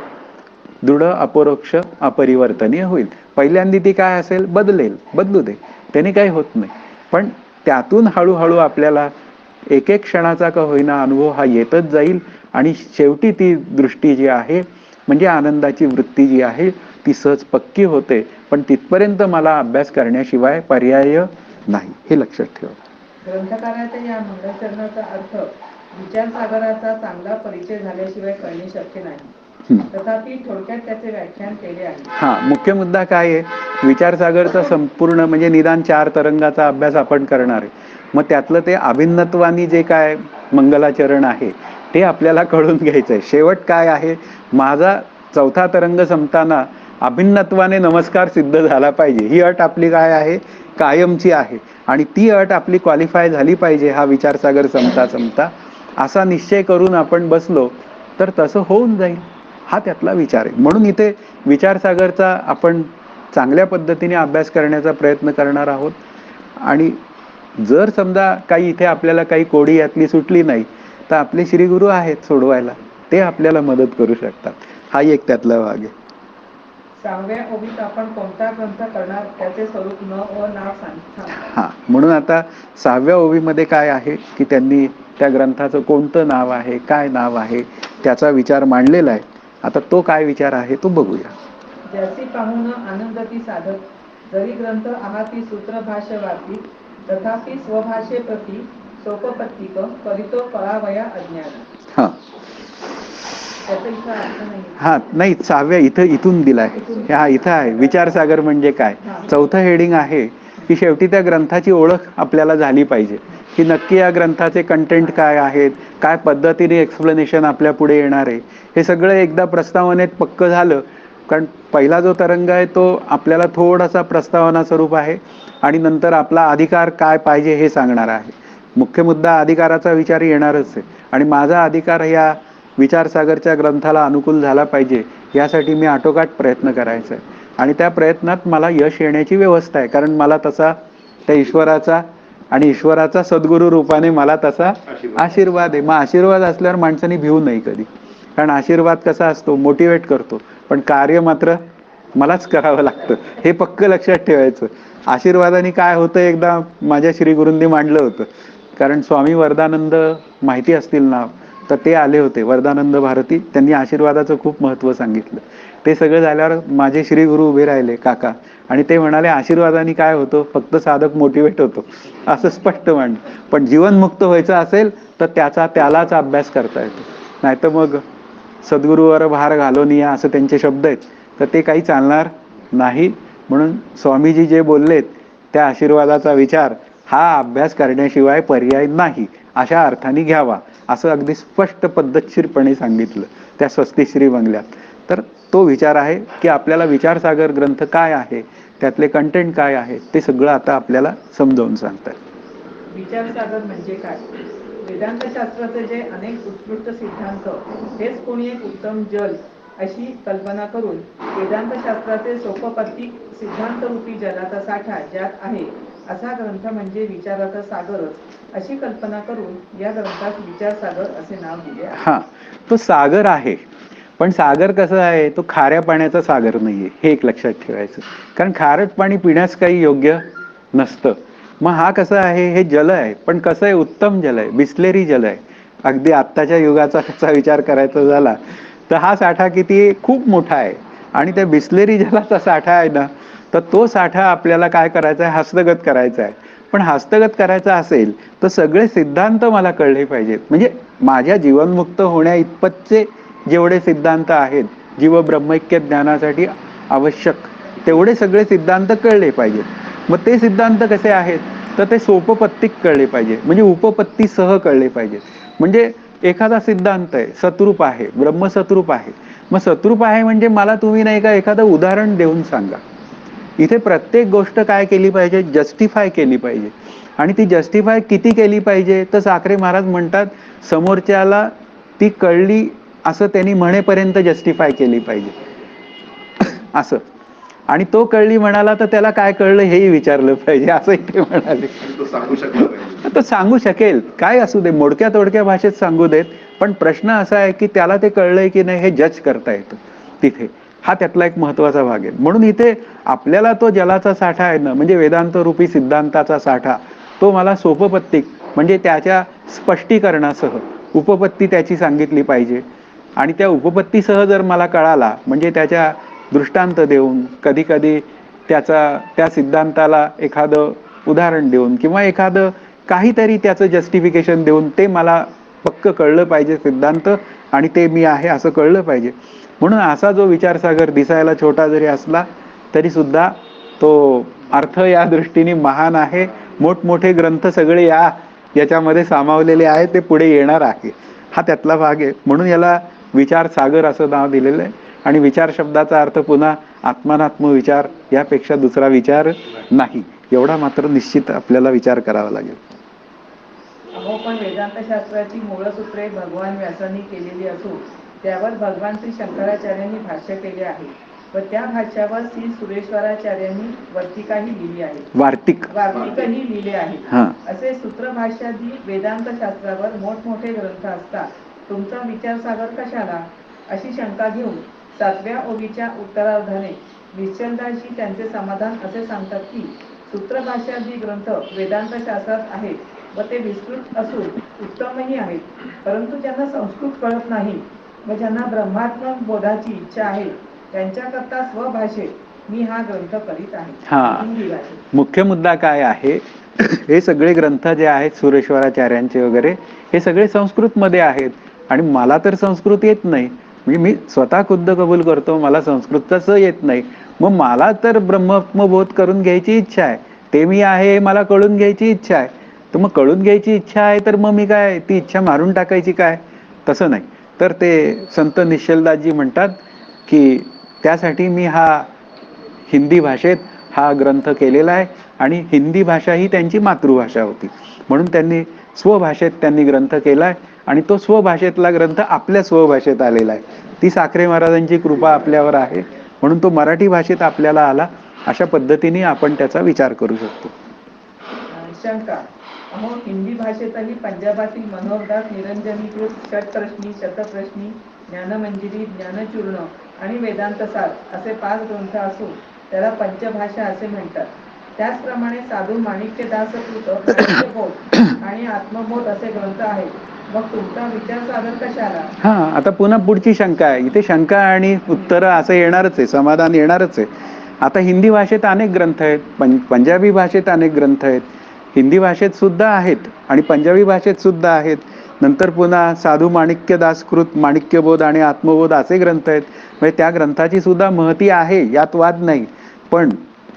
दृढ, अपरोक्ष, अपरिवर्तनीय होईल. पहिल्यांदा ती काय असेल, बदलू दे, त्याने काही होत नाही. पण त्यातून हळूहळू आपल्याला एक एक क्षणाचा का होईना अनुभव हा येतच जाईल. आणि शेवटी ती दृष्टी जी आहे, म्हणजे आनंदाची वृत्ती जी आहे ती सहज पक्की होते. पण तिथपर्यंत मला अभ्यास करण्याशिवाय पर्याय नाही, हे लक्षात ठेवा. ग्रंथकाराच्या या मंगलचरणाचा अर्थ विचारसागराचा चांगला परिचय झाल्याशिवाय कळणे शक्य नाही. तथापि थोडक्यात त्याचे व्याख्यान केले आहे. हा, मुख्य मुद्दा काय आहे, विचारसागरचा संपूर्ण म्हणजे निदान 4 तरंगाचा अभ्यास आपण करणार आहे. मग त्यातलं ते अभिन्नत्वानी जे काय मंगलाचरण आहे ते आपल्याला कळून घ्यायचंय. शेवट काय आहे, माझा 4था तरंग संपताना अभिन्नत्वाने नमस्कार सिद्ध झाला पाहिजे. ही अट आपली काय आहे, कायमची आहे. आणि ती अट आपली क्वालिफाय झाली पाहिजे हा विचारसागर संपता असा निश्चय करून आपण बसलो तर तसं होऊन जाईल. हा त्यातला विचार आहे. म्हणून इथे विचारसागरचा आपण चांगल्या पद्धतीने अभ्यास करण्याचा प्रयत्न करणार आहोत. आणि जर समजा काही इथे आपल्याला काही कोडी यातली सुटली नाही तर आपले श्री गुरु आहेत सोडवायला, ते आपल्याला मदत करू शकतात. हा एक त्यातला भाग आहे. 6व्या ओवीत आपण कोणता ग्रंथ करणार त्याचे स्वरूप व नाव सांगा. हा, म्हणून आता 6व्या ओवीमध्ये काय आहे की त्यांनी त्या ग्रंथाचं कोणतं नाव आहे, काय नाव आहे त्याचा विचार मांडलेला आहे. आता तो काय विचार आहे तो बघूया. ज्यासी पाहून आनंदती साधक, जरी ग्रंथ आहाती सूत्रभाष्य वाती, तथापि स्वभाषे प्रती सोपपत्तिक करितो कळावया अज्ञान. हा हा, नाही 6व्या इथून दिलाय. हा, इथं आहे विचारसागर म्हणजे काय. 4थं हेडिंग आहे की शेवटी त्या ग्रंथाची ओळख आपल्याला झाली पाहिजे, की नक्की या ग्रंथाचे कंटेंट काय आहेत, काय पद्धतीने एक्सप्लेनेशन आपल्या पुढे येणार आहे. हे सगळं एकदा प्रस्तावनेत पक्क झालं, कारण पहिला जो तरंग आहे तो आपल्याला थोडासा प्रस्तावना स्वरूप आहे आणि नंतर आपला अधिकार काय पाहिजे हे सांगणार आहे. मुख्य मुद्दा अधिकाराचा विचार येणारच आहे. आणि माझा अधिकार या विचारसागरच्या ग्रंथाला अनुकूल झाला पाहिजे यासाठी मी आटोकाट प्रयत्न करायचा आहे. आणि त्या प्रयत्नात मला यश येण्याची व्यवस्था आहे, कारण मला तसा त्या ईश्वराचा आणि ईश्वराचा सद्गुरू रूपाने मला तसा आशीर्वाद आहे. मग आशीर्वाद असल्यावर माणसाने भिवू नाही कधी, कारण आशीर्वाद कसा असतो, मोटिवेट करतो, पण कार्य मात्र मलाच करावं लागतं. हे पक्क लक्षात ठेवायचं. आशीर्वादाने काय होतं एकदा माझ्या श्री गुरूंनी मांडलं होतं. कारण स्वामी वरदानंद माहिती असतील नाव, तर ते आले होते वरदानंद भारती. त्यांनी आशीर्वादाचं खूप महत्त्व सांगितलं. ते सगळं झाल्यावर माझे श्री गुरु उभे राहिले काका, आणि ते म्हणाले आशीर्वादाने काय होतं, फक्त साधक मोटिवेट होतो, असं स्पष्ट मांडलं. पण जीवनमुक्त व्हायचं असेल तर त्यालाच अभ्यास करता येतो. नाहीतर मग सद्गुरूवर भार घालोनिया असं त्यांचे शब्द आहेत, तर ते काही चालणार नाही. म्हणून स्वामीजी जे बोललेत त्या आशीर्वादाचा विचार हा अभ्यास करण्याशिवाय पर्याय नाही अशा अर्थाने घ्यावा, असं अगदी स्पष्ट पद्धतशीरपणे सांगितलं त्या स्वस्तिश्री बंगल्यात. तर तो विचार आहे की आपल्याला विचारसागर ग्रंथ काय आहे, त्यातले कंटेंट काय आहे, ते सगळं आता आपल्याला समजावून सांगतात. विचारसागर म्हणजे काय? वेदांत शास्त्राचे जे अनेक उत्कृष्ट सिद्धांत, हेच कोणी एक उत्तम जल अशी कल्पना करून वेदांत शास्त्राचे सोपपत्ती सिद्धांत रूपी जलाचा साठा ज्यात आहे असा ग्रंथ म्हणजे विचाराचा सागरच अशी कल्पना करून या ग्रंथास विचारसागर असे नाव दिले आहे. हा, तो सागर आहे, पण सागर कसं आहे, तो खाऱ्या पाण्याचा सागर नाहीये, हे एक लक्षात ठेवायचं. कारण खारट पाणी पिण्यास काही योग्य नसतं. मग हा कसं आहे, हे जल आहे, पण कसं आहे, उत्तम जल आहे, बिस्लेरी जल आहे. अगदी आत्ताच्या युगाचा विचार करायचा झाला तर हा साठा किती खूप मोठा आहे, आणि त्या बिस्लेरी जलाचा साठा आहे ना, तर तो साठा आपल्याला काय करायचा आहे, हस्तगत करायचा आहे. पण हस्तगत करायचा असेल तर सगळे सिद्धांत मला कळले पाहिजेत. म्हणजे माझ्या जीवनमुक्त होण्या इतपतचे जेवढे सिद्धांत आहेत, जीव ब्रह्मैक्य ज्ञानासाठी आवश्यक तेवढे सगळे सिद्धांत कळले पाहिजेत. मग ते सिद्धांत कसे आहेत, तर ते सोपपत्तिक कळले पाहिजे, म्हणजे उपपत्तीसह कळले पाहिजेत. म्हणजे एखादा सिद्धांत आहे, सतरूप आहे, ब्रह्मसतरूप आहे. मग सतरूप आहे म्हणजे मला तुम्ही नाही का एखादं उदाहरण देऊन सांगा. इथे प्रत्येक गोष्ट काय केली पाहिजे, जस्टिफाय केली पाहिजे. आणि ती जस्टिफाय किती केली पाहिजे, तर साखरे महाराज म्हणतात समोरच्याला ती कळली असं त्यांनी म्हणेपर्यंत जस्टिफाय केली पाहिजे असं. आणि तो कळली म्हणाला तर त्याला काय कळलं हेही विचारलं पाहिजे असं इथे म्हणाले. तो सांगू शकेल, काय असू दे, मोडक्या तोडक्या भाषेत सांगू देत, पण प्रश्न असा आहे की त्याला ते कळलंय की नाही हे जज करता येतं तिथे. हा त्यातला एक महत्वाचा भाग आहे. म्हणून इथे आपल्याला तो जलाचा साठा आहे ना, म्हणजे वेदांत रूपी सिद्धांताचा साठा, तो मला सोपपत्तिक म्हणजे त्याच्या स्पष्टीकरणासह उपपत्ती त्याची सांगितली पाहिजे. आणि त्या उपपत्तीसह जर मला कळाला म्हणजे त्याच्या दृष्टांत देऊन, कधी कधी त्या सिद्धांताला एखादं उदाहरण देऊन किंवा एखादं काहीतरी त्याचं जस्टिफिकेशन देऊन ते मला पक्क कळलं पाहिजे सिद्धांत, आणि ते मी आहे असं कळलं पाहिजे. म्हणून असा जो विचारसागर दिसायला छोटा जरी असला तरी सुद्धा तो अर्थ या दृष्टीने महान आहे. मोठमोठे ग्रंथ सगळे याच्यामध्ये सामावलेले आहे, ते पुढे येणार आहे, हा त्यातला भाग आहे. म्हणून याला विचार सागर असं नाव दिलेलं आहे. आणि विचार शब्दाचा अर्थ पुन्हा आत्मानात्म विचार, यापेक्षा दुसरा विचार नाही, एवढा मात्र निश्चित आपल्याला विचार करावा लागेल. अहो, पण वेदांत शास्त्राची मूळसूत्रे भगवान व्यासांनी केलेली असून त्यावर भगवान श्री शंकराचार्यांनी भाष्य केले आहे व त्या भाष्यावर श्री सुरेश्वराचार्यांनी वर्तिकाही लिहिली आहे, वार्तिकही लिहिले आहे. असे सूत्रभाष्यादी वेदांत शास्त्रावर मोठमोठे ग्रंथ असतात, तुमचा विचारसागर कशाला, अशी शंका घेऊन 7व्या ओवीच्या उत्तरार्धाने निश्चलदासजी त्यांचे समाधान असे सांगतात की सूत्रभाष्यादी ग्रंथ वेदांत शास्त्रात आहेत व ते विस्तृत असून उत्तमही आहेत, परंतु ज्यांना संस्कृत कळत नाही व ज्यांना ब्रह्मात्म बोधाची इच्छा आहे त्यांच्याकरता स्वभाषेत मी हा ग्रंथ करीत आहे. हिंदी भाषेत मुख्य मुद्दा काय आहे, हे सगळे ग्रंथ जे आहेत सुरेश्वराचार्यांचे वगैरे, हे सगळे संस्कृत मध्ये आहेत. आणि मला तर संस्कृत येत नाही, म्हणजे मी स्वतः खुद्द कबूल करतो मला संस्कृतच येत नाही. मग मला तर ब्रह्मात्मबोध करून घ्यायची इच्छा आहे, ते मी आहे मला कळून घ्यायची इच्छा आहे. तर मग कळून घ्यायची इच्छा आहे तर मग मी काय ती इच्छा मारून टाकायची काय, तसं नाही. तर ते संत निश्चलदासजी म्हणतात की त्यासाठी मी हा हिंदी भाषेत हा ग्रंथ केलेला आहे. आणि हिंदी भाषा ही त्यांची मातृभाषा होती, म्हणून त्यांनी स्वभाषेत त्यांनी ग्रंथ केलाय. आणि तो स्वभाषेतला ग्रंथ आपल्या स्वभाषेत आलेला आहे. ती साखरे महाराजांची कृपा आपल्यावर आहे, म्हणून तो मराठी भाषेत आपल्याला आला. अशा पद्धतीने आपण त्याचा विचार करू शकतो. शंका, अहो, हिंदी भाषेतही पंजाबातील मनोहरदास निरंजनीकृत षटप्रश्नी, शतप्रश्नी, ज्ञानमंजिरी, ज्ञानचूर्ण आणि वेदांतसार असे 5 ग्रंथ असून त्याला पंचभाषा असे म्हणतात. त्याचप्रमाणे साधू माणिक्यदासकृत माणिक्यबोध आणि आत्मबोध असे ग्रंथ आहेत. मग तुमचा विचारसागर कशाला? हा, आता पुन्हा पुढची शंका आहे. इथे शंका आणि उत्तर असं येणारच आहे, समाधान येणारच आहे. आता हिंदी भाषेत अनेक ग्रंथ आहेत, पंजाबी भाषेत अनेक ग्रंथ आहेत, हिंदी भाषेत सुद्धा आहेत आणि पंजाबी भाषेत सुद्धा आहेत. नंतर पुन्हा साधू माणिक्यदासकृत माणिक्यबोध आणि आत्मबोध असे ग्रंथ आहेत. म्हणजे त्या ग्रंथाची सुद्धा महती आहे, यात वाद नाही. पण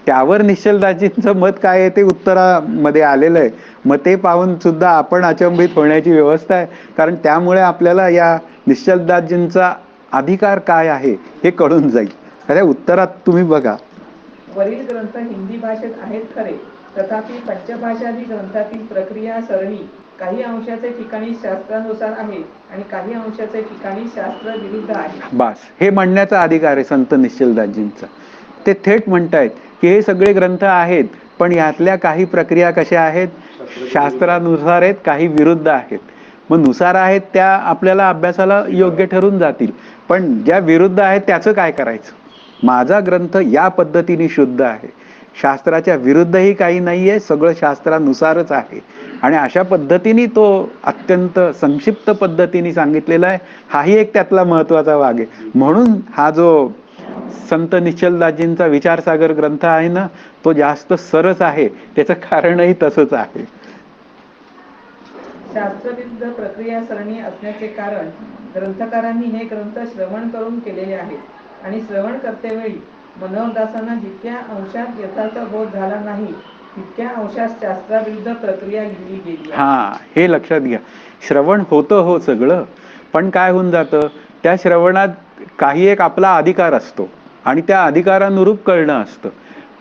त्यावर निश्चलदासजींचं मत काय आहे ते उत्तरामध्ये आलेलं आहे. मग ते पाहून सुद्धा आपण अचंबित होण्याची व्यवस्था आहे. कारण त्यामुळे आपल्याला या निश्चलदासजींचा अधिकार काय आहे हे कळून जाईल. अरे उत्तरात तुम्ही बघा, वरील ग्रंथ हिंदी भाषेत आहेत खरे, तथापि पंचभाषादी ग्रंथातील प्रक्रिया सरणी काही अंशाचे ठिकाणी शास्त्रानुसार आहे आणि काही अंशाचे ठिकाणी शास्त्र विरुद्ध आहे. बास, हे म्हणण्याचा अधिकार आहे संत निश्चलदासजींचा. ते थेट म्हणतायत की हे सगळे ग्रंथ आहेत, पण यातल्या काही प्रक्रिया कशा आहेत, शास्त्रानुसार आहेत, काही विरुद्ध आहेत. मग नुसार आहेत त्या आपल्याला अभ्यासाला योग्य ठरून जातील, पण ज्या विरुद्ध आहेत त्याचं काय करायचं. माझा ग्रंथ या पद्धतीने शुद्ध आहे, शास्त्राच्या विरुद्धही काही नाहीये, सगळं शास्त्रानुसारच आहे. आणि अशा पद्धतीने तो अत्यंत संक्षिप्त पद्धतीने सांगितलेला आहे. हाही एक त्यातला महत्वाचा भाग आहे. म्हणून हा जो संत निश्चलदासजींचा विचारसागर ग्रंथ आहे ना, तो जास्त सरस आहे. त्याचं कारणही तसंच आहे. शास्त्रविरुद्ध प्रक्रिया सरणी असण्याचे कारण ग्रंथकारांनी हे ग्रंथ श्रवण करून केलेले आहेत आणि श्रवण करतेवेळी मनोरदासांना जितक्या अंशात यथार्थ बोध झाला नाही तितक्या अंशात शास्त्राविरुद्ध प्रक्रिया लिहिली गेली. हा, हे लक्षात घ्या. श्रवण होतं हो सगळं, पण काय होऊन जातं, त्या श्रवणात काही एक आपला अधिकार असतो आणि त्या अधिकारानुरूप कळणं असतं.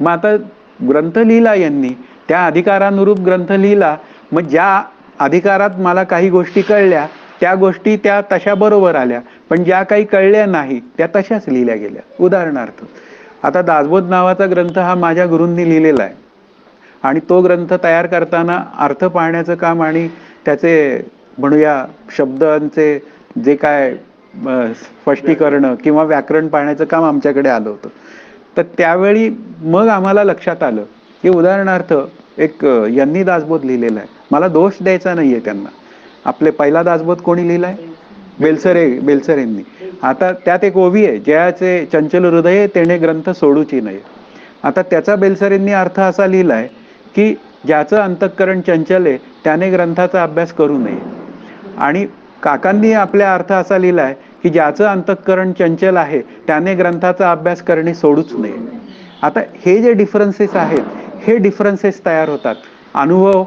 मग आता ग्रंथ लिहिला यांनी, त्या अधिकारानुरूप ग्रंथ लिहिला. मग ज्या अधिकारात मला काही गोष्टी कळल्या त्या गोष्टी त्या तशा बरोबर आल्या, पण ज्या काही कळल्या नाही त्या तशाच लिहिल्या गेल्या. उदाहरणार्थ, आता दासबोध नावाचा ग्रंथ हा माझ्या गुरूंनी लिहिलेला आहे आणि तो ग्रंथ तयार करताना अर्थ पाहण्याचं काम आणि त्याचे म्हणूया शब्दांचे जे काय स्पष्टीकरण किंवा व्याकरण पाहण्याचं काम आमच्याकडे आलं होतं. तर त्यावेळी मग आम्हाला लक्षात आलं की उदाहरणार्थ एक यांनी दासबोध लिहिलेला आहे, मला दोष द्यायचा नाहीये त्यांना. आपले पहिला दासबोध कोणी लिहिलाय, बेलसरेंनी. आता त्यात एक ओवी आहे, जयाचे चंचल हृदय तेने ग्रंथ सोडूची नाही. आता त्याचा बेलसरेंनी अर्थ असा लिहिलाय की ज्याचं अंतःकरण चंचल आहे त्याने ग्रंथाचा अभ्यास करू नये. आणि काकांनी आपल्या अर्थ असा लिहिलाय की ज्याचं अंतःकरण चंचल आहे त्याने ग्रंथाचा अभ्यास करणे सोडूच नये. आता हे जे डिफरन्सेस आहेत, हे डिफरन्सेस तयार होतात. अनुभव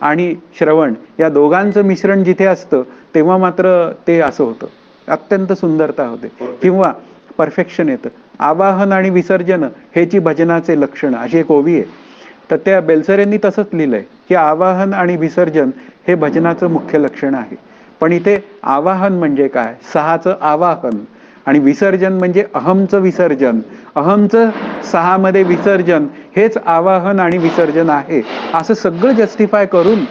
आणि श्रवण या दोघांचं मिश्रण जिथे असतं तेव्हा मात्र ते असं होतं, अत्यंत सुंदरता होते किंवा परफेक्शन येतं. आवाहन आणि विसर्जन हेची भजनाचे लक्षण अशी एक ओवी आहे. तर त्या बेलसरेंनी तसंच लिहिलंय की आवाहन आणि विसर्जन हे भजनाचं मुख्य लक्षण आहे. पण इथे आवाहन म्हणजे काय, सहाचं आवाहन, आणि विसर्जन म्हणजे अहमचं विसर्जन, अहमचं सहामध्ये विसर्जन, हेच आवाहन आणि विसर्जन आहे. असं सगळं जस्टिफाय करून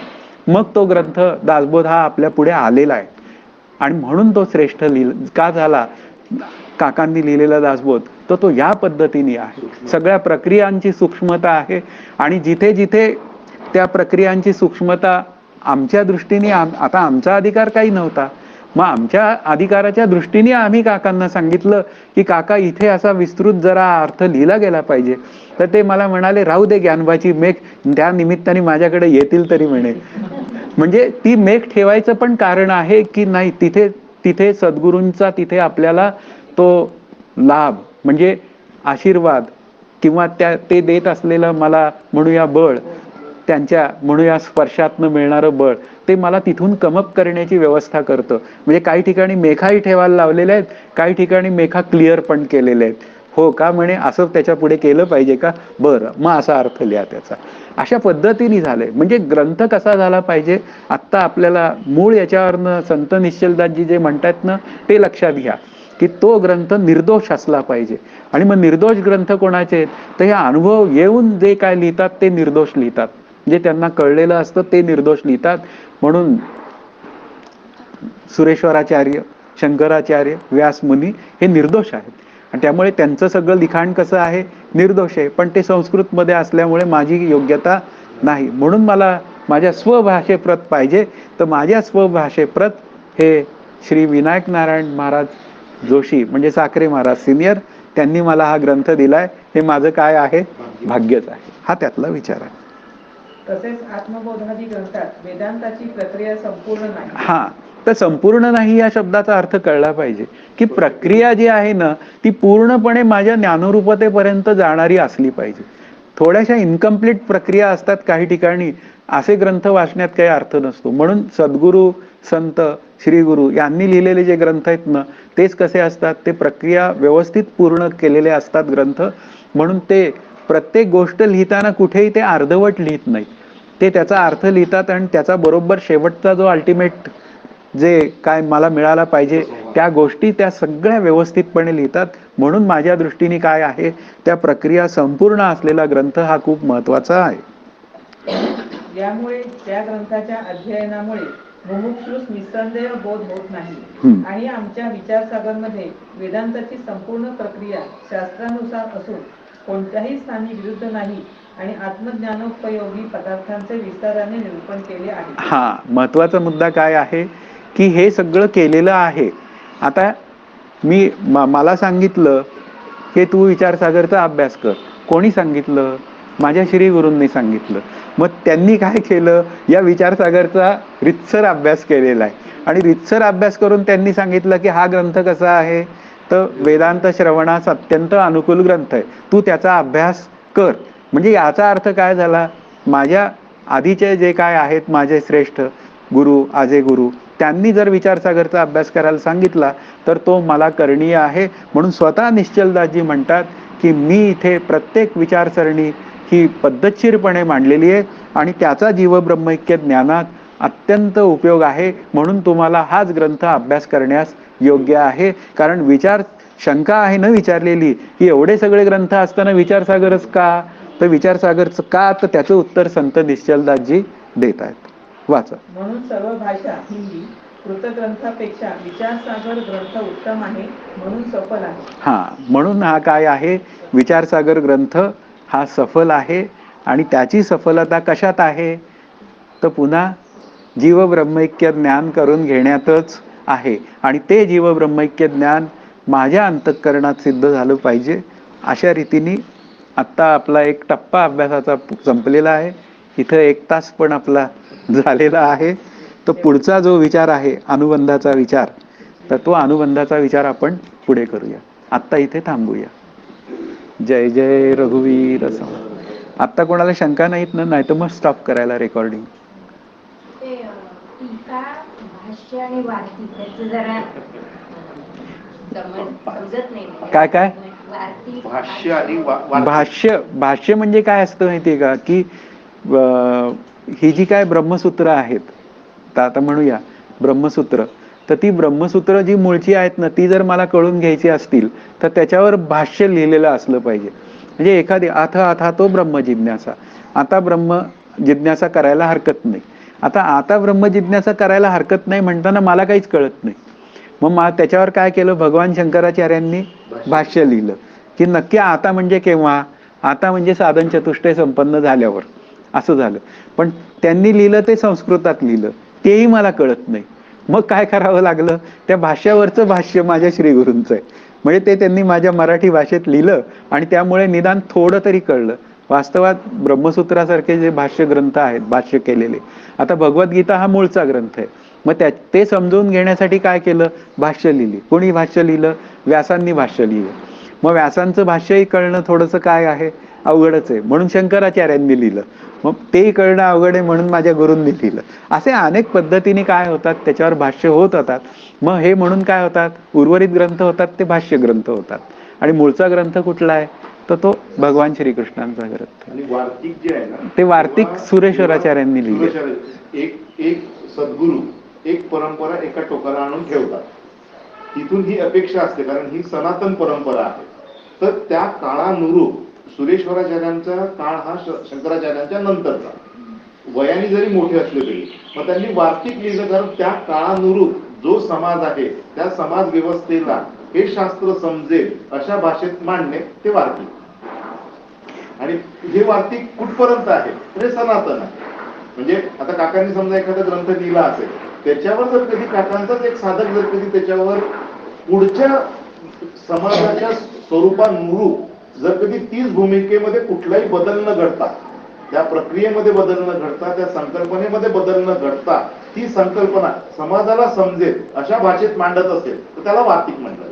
मग तो ग्रंथ दासबोध हा आपल्या पुढे आलेला आहे. आणि म्हणून तो श्रेष्ठ का झाला, काकांनी लिहिलेला दासबोध तो या पद्धतीने आहे. सगळ्या प्रक्रियांची सूक्ष्मता आहे आणि जिथे जिथे त्या प्रक्रियांची सूक्ष्मता आमच्या दृष्टीने, आता आमचा अधिकार काही नव्हता, मग आमच्या अधिकाराच्या दृष्टीने आम्ही काकांना सांगितलं की काका इथे असा विस्तृत जरा अर्थ लिहिला गेला पाहिजे. तर ते मला म्हणाले राहू दे ज्ञानबाची मेघ, त्या निमित्ताने माझ्याकडे येतील तरी म्हणे. म्हणजे ती मेघ ठेवायचं पण कारण आहे की नाही, तिथे तिथे सद्गुरूंचा तिथे आपल्याला तो लाभ म्हणजे आशीर्वाद किंवा ते देत असलेलं मला म्हणूया बळ, त्यांच्या म्हणूया स्पर्शातनं मिळणारं बळ, ते मला तिथून कमअप करण्याची व्यवस्था करतं. म्हणजे काही ठिकाणी मेघाही ठेवायला लावलेल्या आहेत, काही ठिकाणी मेघा क्लिअर पण केलेले आहेत. हो का म्हणे, असं त्याच्या पुढे केलं पाहिजे का, बरं मग असा अर्थ लिहा त्याचा. अशा पद्धतीने झालंय. म्हणजे ग्रंथ कसा झाला पाहिजे, आत्ता आपल्याला मूळ याच्यावरनं संत निश्चलदासजी जे म्हणतात ना ते लक्षात घ्या की तो ग्रंथ निर्दोष असला पाहिजे. आणि मग निर्दोष ग्रंथ कोणाचे आहेत, तर हे अनुभव येऊन जे काय लिहितात ते निर्दोष लिहितात, जे त्यांना कळलेलं असतं ते निर्दोष लिहितात. म्हणून सुरेश्वराचार्य, शंकराचार्य, व्यासमुनी हे निर्दोष आहेत आणि त्यामुळे त्यांचं सगळं लिखाण कसं आहे, निर्दोष आहे. पण ते संस्कृतमध्ये असल्यामुळे माझी योग्यता नाही, म्हणून मला माझ्या स्वभाषेप्रत पाहिजे. तर माझ्या स्वभाषेप्रत हे श्री विनायक नारायण महाराज जोशी म्हणजे साखरे महाराज सिनियर, त्यांनी मला हा ग्रंथ दिलाय. हे माझं काय आहे, भाग्यच आहे. हा त्यातला विचार आहे. तसेच आत्मबोधादी ग्रंथात वेदांताची प्रक्रिया संपूर्ण नाही. हा, तर संपूर्ण नाही या शब्दाचा अर्थ कळला पाहिजे की प्रक्रिया जी आहे ना ती पूर्णपणे माझ्या ज्ञानरूपतेपर्यंत जाणारी असली पाहिजे. थोड्याशा इनकम्प्लीट प्रक्रिया असतात काही ठिकाणी, असे ग्रंथ वाचण्यात काही अर्थ नसतो. म्हणून सद्गुरू, संत, श्रीगुरु यांनी लिहिलेले जे ग्रंथ आहेत ना तेच कसे असतात, ते प्रक्रिया व्यवस्थित पूर्ण केलेले असतात ग्रंथ. म्हणून ते प्रत्येक गोष्ट लिहिताना कुठेही ते अर्धवट लिहित नाहीत, ते त्याचा अर्थ लिहितात आणि त्याचा बरोबर शेवटचा जो अल्टिमेट जे काय मला मिळाला पाहिजे त्या गोष्टी त्या सगळ्या व्यवस्थितपणे लिहितात. म्हणून माझ्या दृष्टीने काय आहे, त्या प्रक्रिया संपूर्ण असलेला ग्रंथ हा खूप महत्वाचा आहे. यामुळे त्या ग्रंथाच्या अध्ययनामुळे मुमुक्षुस निसंदेह बोध होत नाही आणि आमच्या विचारसागरमध्ये वेदांताची संपूर्ण प्रक्रिया शास्त्रानुसार असून कोणत्याही स्थानी विरुद्ध नाही आणि आत्मज्ञानोपयोगी पदार्थांचे विस्ताराने निरूपण केले आहे. हा, महत्वाचा मुद्दा काय आहे की हे सगळं केलेलं आहे. आता मला सांगितलं की तू विचारसागरचा अभ्यास कर. कोणी सांगितलं? माझ्या श्री गुरूंनी सांगितलं. मग त्यांनी काय केलं, या विचारसागरचा रितसर अभ्यास केलेला आहे आणि रितसर अभ्यास करून त्यांनी सांगितलं की हा ग्रंथ कसा आहे, तर वेदांत श्रवणास अत्यंत अनुकूल ग्रंथ आहे, तू त्याचा अभ्यास कर. म्हणजे याचा अर्थ काय झाला, माझ्या आधीचे जे काय आहेत माझे श्रेष्ठ गुरु, आजे गुरु, त्यांनी जर विचारसागरचा अभ्यास करायला सांगितला तर तो मला करणीय आहे. म्हणून स्वतः निश्चलदासजी म्हणतात की मी इथे प्रत्येक विचारसरणी ही पद्धतशीरपणे मांडलेली आहे आणि त्याचा जीवब्रह्मैक्य ज्ञानात अत्यंत उपयोग आहे. म्हणून तुम्हाला हाच ग्रंथ अभ्यास करण्यास योग्य आहे. कारण शंका आहे ना विचारलेली की एवढे सगळे ग्रंथ असताना विचारसागरच का, तर विचारसागरच का, तर त्याचं उत्तर संत निश्चलदासजी देत आहेत. वाचा. म्हणून सर्व भाषा हिंदी कृतग्रंथापेक्षा विचारसागर ग्रंथ उत्तम आहे, म्हणून सफल आहे. हा, म्हणून हा काय आहे, विचारसागर ग्रंथ हा सफल आहे. आणि त्याची सफलता कशात आहे, तर पुन्हा जीवब्रह्मैक्य ज्ञान करून घेण्यातच आहे. आणि ते जीवब्रह्मैक्य ज्ञान माझ्या अंतःकरणात सिद्ध झालं पाहिजे. अशा रीतीने आत्ता आपला एक टप्पा अभ्यासाचा संपलेला आहे. इथं 1 तास पण आपला झालेला आहे. तर पुढचा जो विचार आहे अनुबंधाचा विचार, तर तो अनुबंधाचा विचार आपण पुढे करूया. आत्ता इथे थांबूया. जय जय रघुवीर सम. आत्ता कोणाला शंका नाहीत ना, नाही तर मग स्टॉप करायला रेकॉर्डिंग. काय काय भाष्य म्हणजे काय असतं माहितीये का, की ही जी काय ब्रह्मसूत्र आहेत, तर आता म्हणूया ब्रह्मसूत्र, तर ती ब्रह्मसूत्र जी मूळची आहेत ना, ती जर मला कळून घ्यायची असतील तर त्याच्यावर भाष्य लिहिलेलं असलं पाहिजे. म्हणजे एखादी आता तो ब्रह्म जिज्ञासा, आता ब्रह्म जिज्ञासा करायला हरकत नाही. आता ब्रह्म जिज्ञासा करायला हरकत नाही म्हणताना मला काहीच कळत नाही. मग त्याच्यावर काय केलं, भगवान शंकराचार्यांनी भाष्य लिहिलं की नक्की आता म्हणजे केव्हा, आता म्हणजे साधन चतुष्टय संपन्न झाल्यावर, असं झालं. पण त्यांनी लिहिलं ते संस्कृतात लिहिलं, तेही मला कळत नाही. मग काय करावं लागलं, त्या भाष्यावरचं भाष्य माझ्या श्रीगुरूंचं आहे, म्हणजे ते त्यांनी माझ्या मराठी भाषेत लिहिलं आणि त्यामुळे निदान थोडं तरी कळलं. वास्तवात ब्रह्मसूत्रासारखे जे भाष्य ग्रंथ आहेत भाष्य केलेले, आता भगवद्गीता हा मूळचा ग्रंथ आहे, मग ते समजून घेण्यासाठी काय केलं, भाष्य लिहिली. कोणी भाष्य लिहिलं, व्यासांनी भाष्य लिहिलं. मग व्यासांचं भाष्यही कळणं थोडंसं काय आहे, अवघडच आहे, म्हणून शंकराचार्यांनी लिहिलं. मग तेही कळणं अवघड आहे म्हणून माझ्या गुरूंनी लिहिलं. असे अनेक पद्धतीने काय होतात, त्याच्यावर भाष्य होत होतात. मग हे म्हणून काय होतात, उर्वरित ग्रंथ होतात ते भाष्य ग्रंथ होतात. आणि मूळचा ग्रंथ कुठला आहे, तर तो भगवान श्रीकृष्णांचा ग्रंथ. आणि वार्तिक जे आहे ना, ते वार्तिक सुरेश्वराचार्यांनी लिहिले. एक सद्गुरू एक परंपरा एका टोकाला आणून ठेवतात. तिथून ही अपेक्षा असते, कारण ही सनातन परंपरा आहे. तर त्या काळानुरूप सुरेश्वराचार्यांचा काळ हा शंकराचार्यांच्या नंतरचा, वयाने जरी मोठे असले तरी, मग त्यांनी वार्तिक लिहिलं, कारण त्या काळानुरूप जो समाज आहे त्या समाज व्यवस्थेला हे शास्त्र समजेल अशा भाषेत मांडणे ते वार्तिक. आणि हे वार्तिक कुठपर्यंत आहे, म्हणजे सनातन आहे. म्हणजे आता काकांनी समजा एखादा ग्रंथ लिहिला असेल, त्याच्यावर जर कधी काकांचाच एक साधक जर कधी त्याच्यावर पुढच्या समाजाच्या स्वरूपानुरूप जर कधी तीच भूमिकेमध्ये कुठलाही बदल न घडता त्या प्रक्रियेमध्ये बदल न घडता, त्या संकल्पनेमध्ये बदल न घडता ती संकल्पना समाजाला समजेल अशा भाषेत मांडत असेल तर त्याला वार्तिक म्हणतात.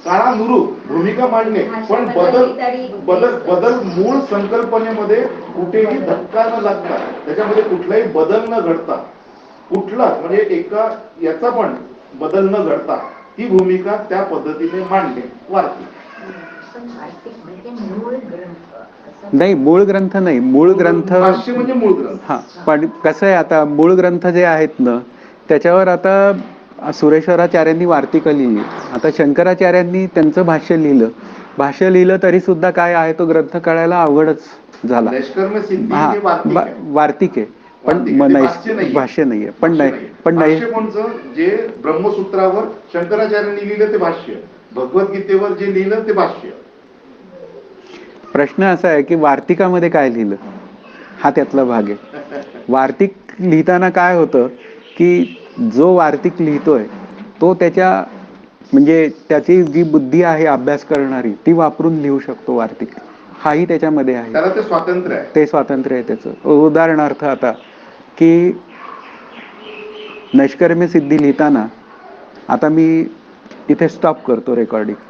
काळानुरूप भूमिका मांडणे, पण बदल मूळ संकल्पनेमध्ये कुठेही धक्का न लागता, त्याच्यामध्ये कुठलाही बदल न घडता, कुठलाच म्हणजे एका याचा पण बदल न घडता ती भूमिका त्या पद्धतीने मांडणे वार्तिक. नाही, मूळ ग्रंथ नाही, मूळ ग्रंथ भाष्य म्हणजे मूळ ग्रंथ. हा, पण कसं आहे आता मूळ ग्रंथ जे आहेत ना त्याच्यावर आता सुरेश्वराचार्यांनी वार्तिकं लिहिली, आता शंकराचार्यांनी त्यांचं भाष्य लिहिलं तरी सुद्धा काय आहे तो ग्रंथ कळायला अवघडच झाला. नैष्कर्म्य सिद्धी हा, हे वार्तिक आहे. वार्तिक आहे, पण भाष्य नाहीये. पण नाही, कोणचं जे ब्रह्मसूत्रावर शंकराचार्यांनी लिहिलं ते भाष्य, भगवद्गीतेवर जे लिहिलं ते भाष्य. प्रश्न असा आहे की वार्तिकामध्ये काय लिहिलं हा त्यातला भाग आहे. वार्तिक लिहिताना काय होतं की जो वार्तिक लिहितोय तो त्याच्या म्हणजे त्याची जी बुद्धी आहे अभ्यास करणारी ती वापरून लिहू शकतो वार्तिक, हाही त्याच्यामध्ये आहे. त्याला ते स्वातंत्र्य आहे. ते स्वातंत्र्य आहे त्याचं. उदाहरणार्थ आता की नैष्कर्म्य सिद्धी लिहिताना आता मी इथे स्टॉप करतो रेकॉर्डिंग.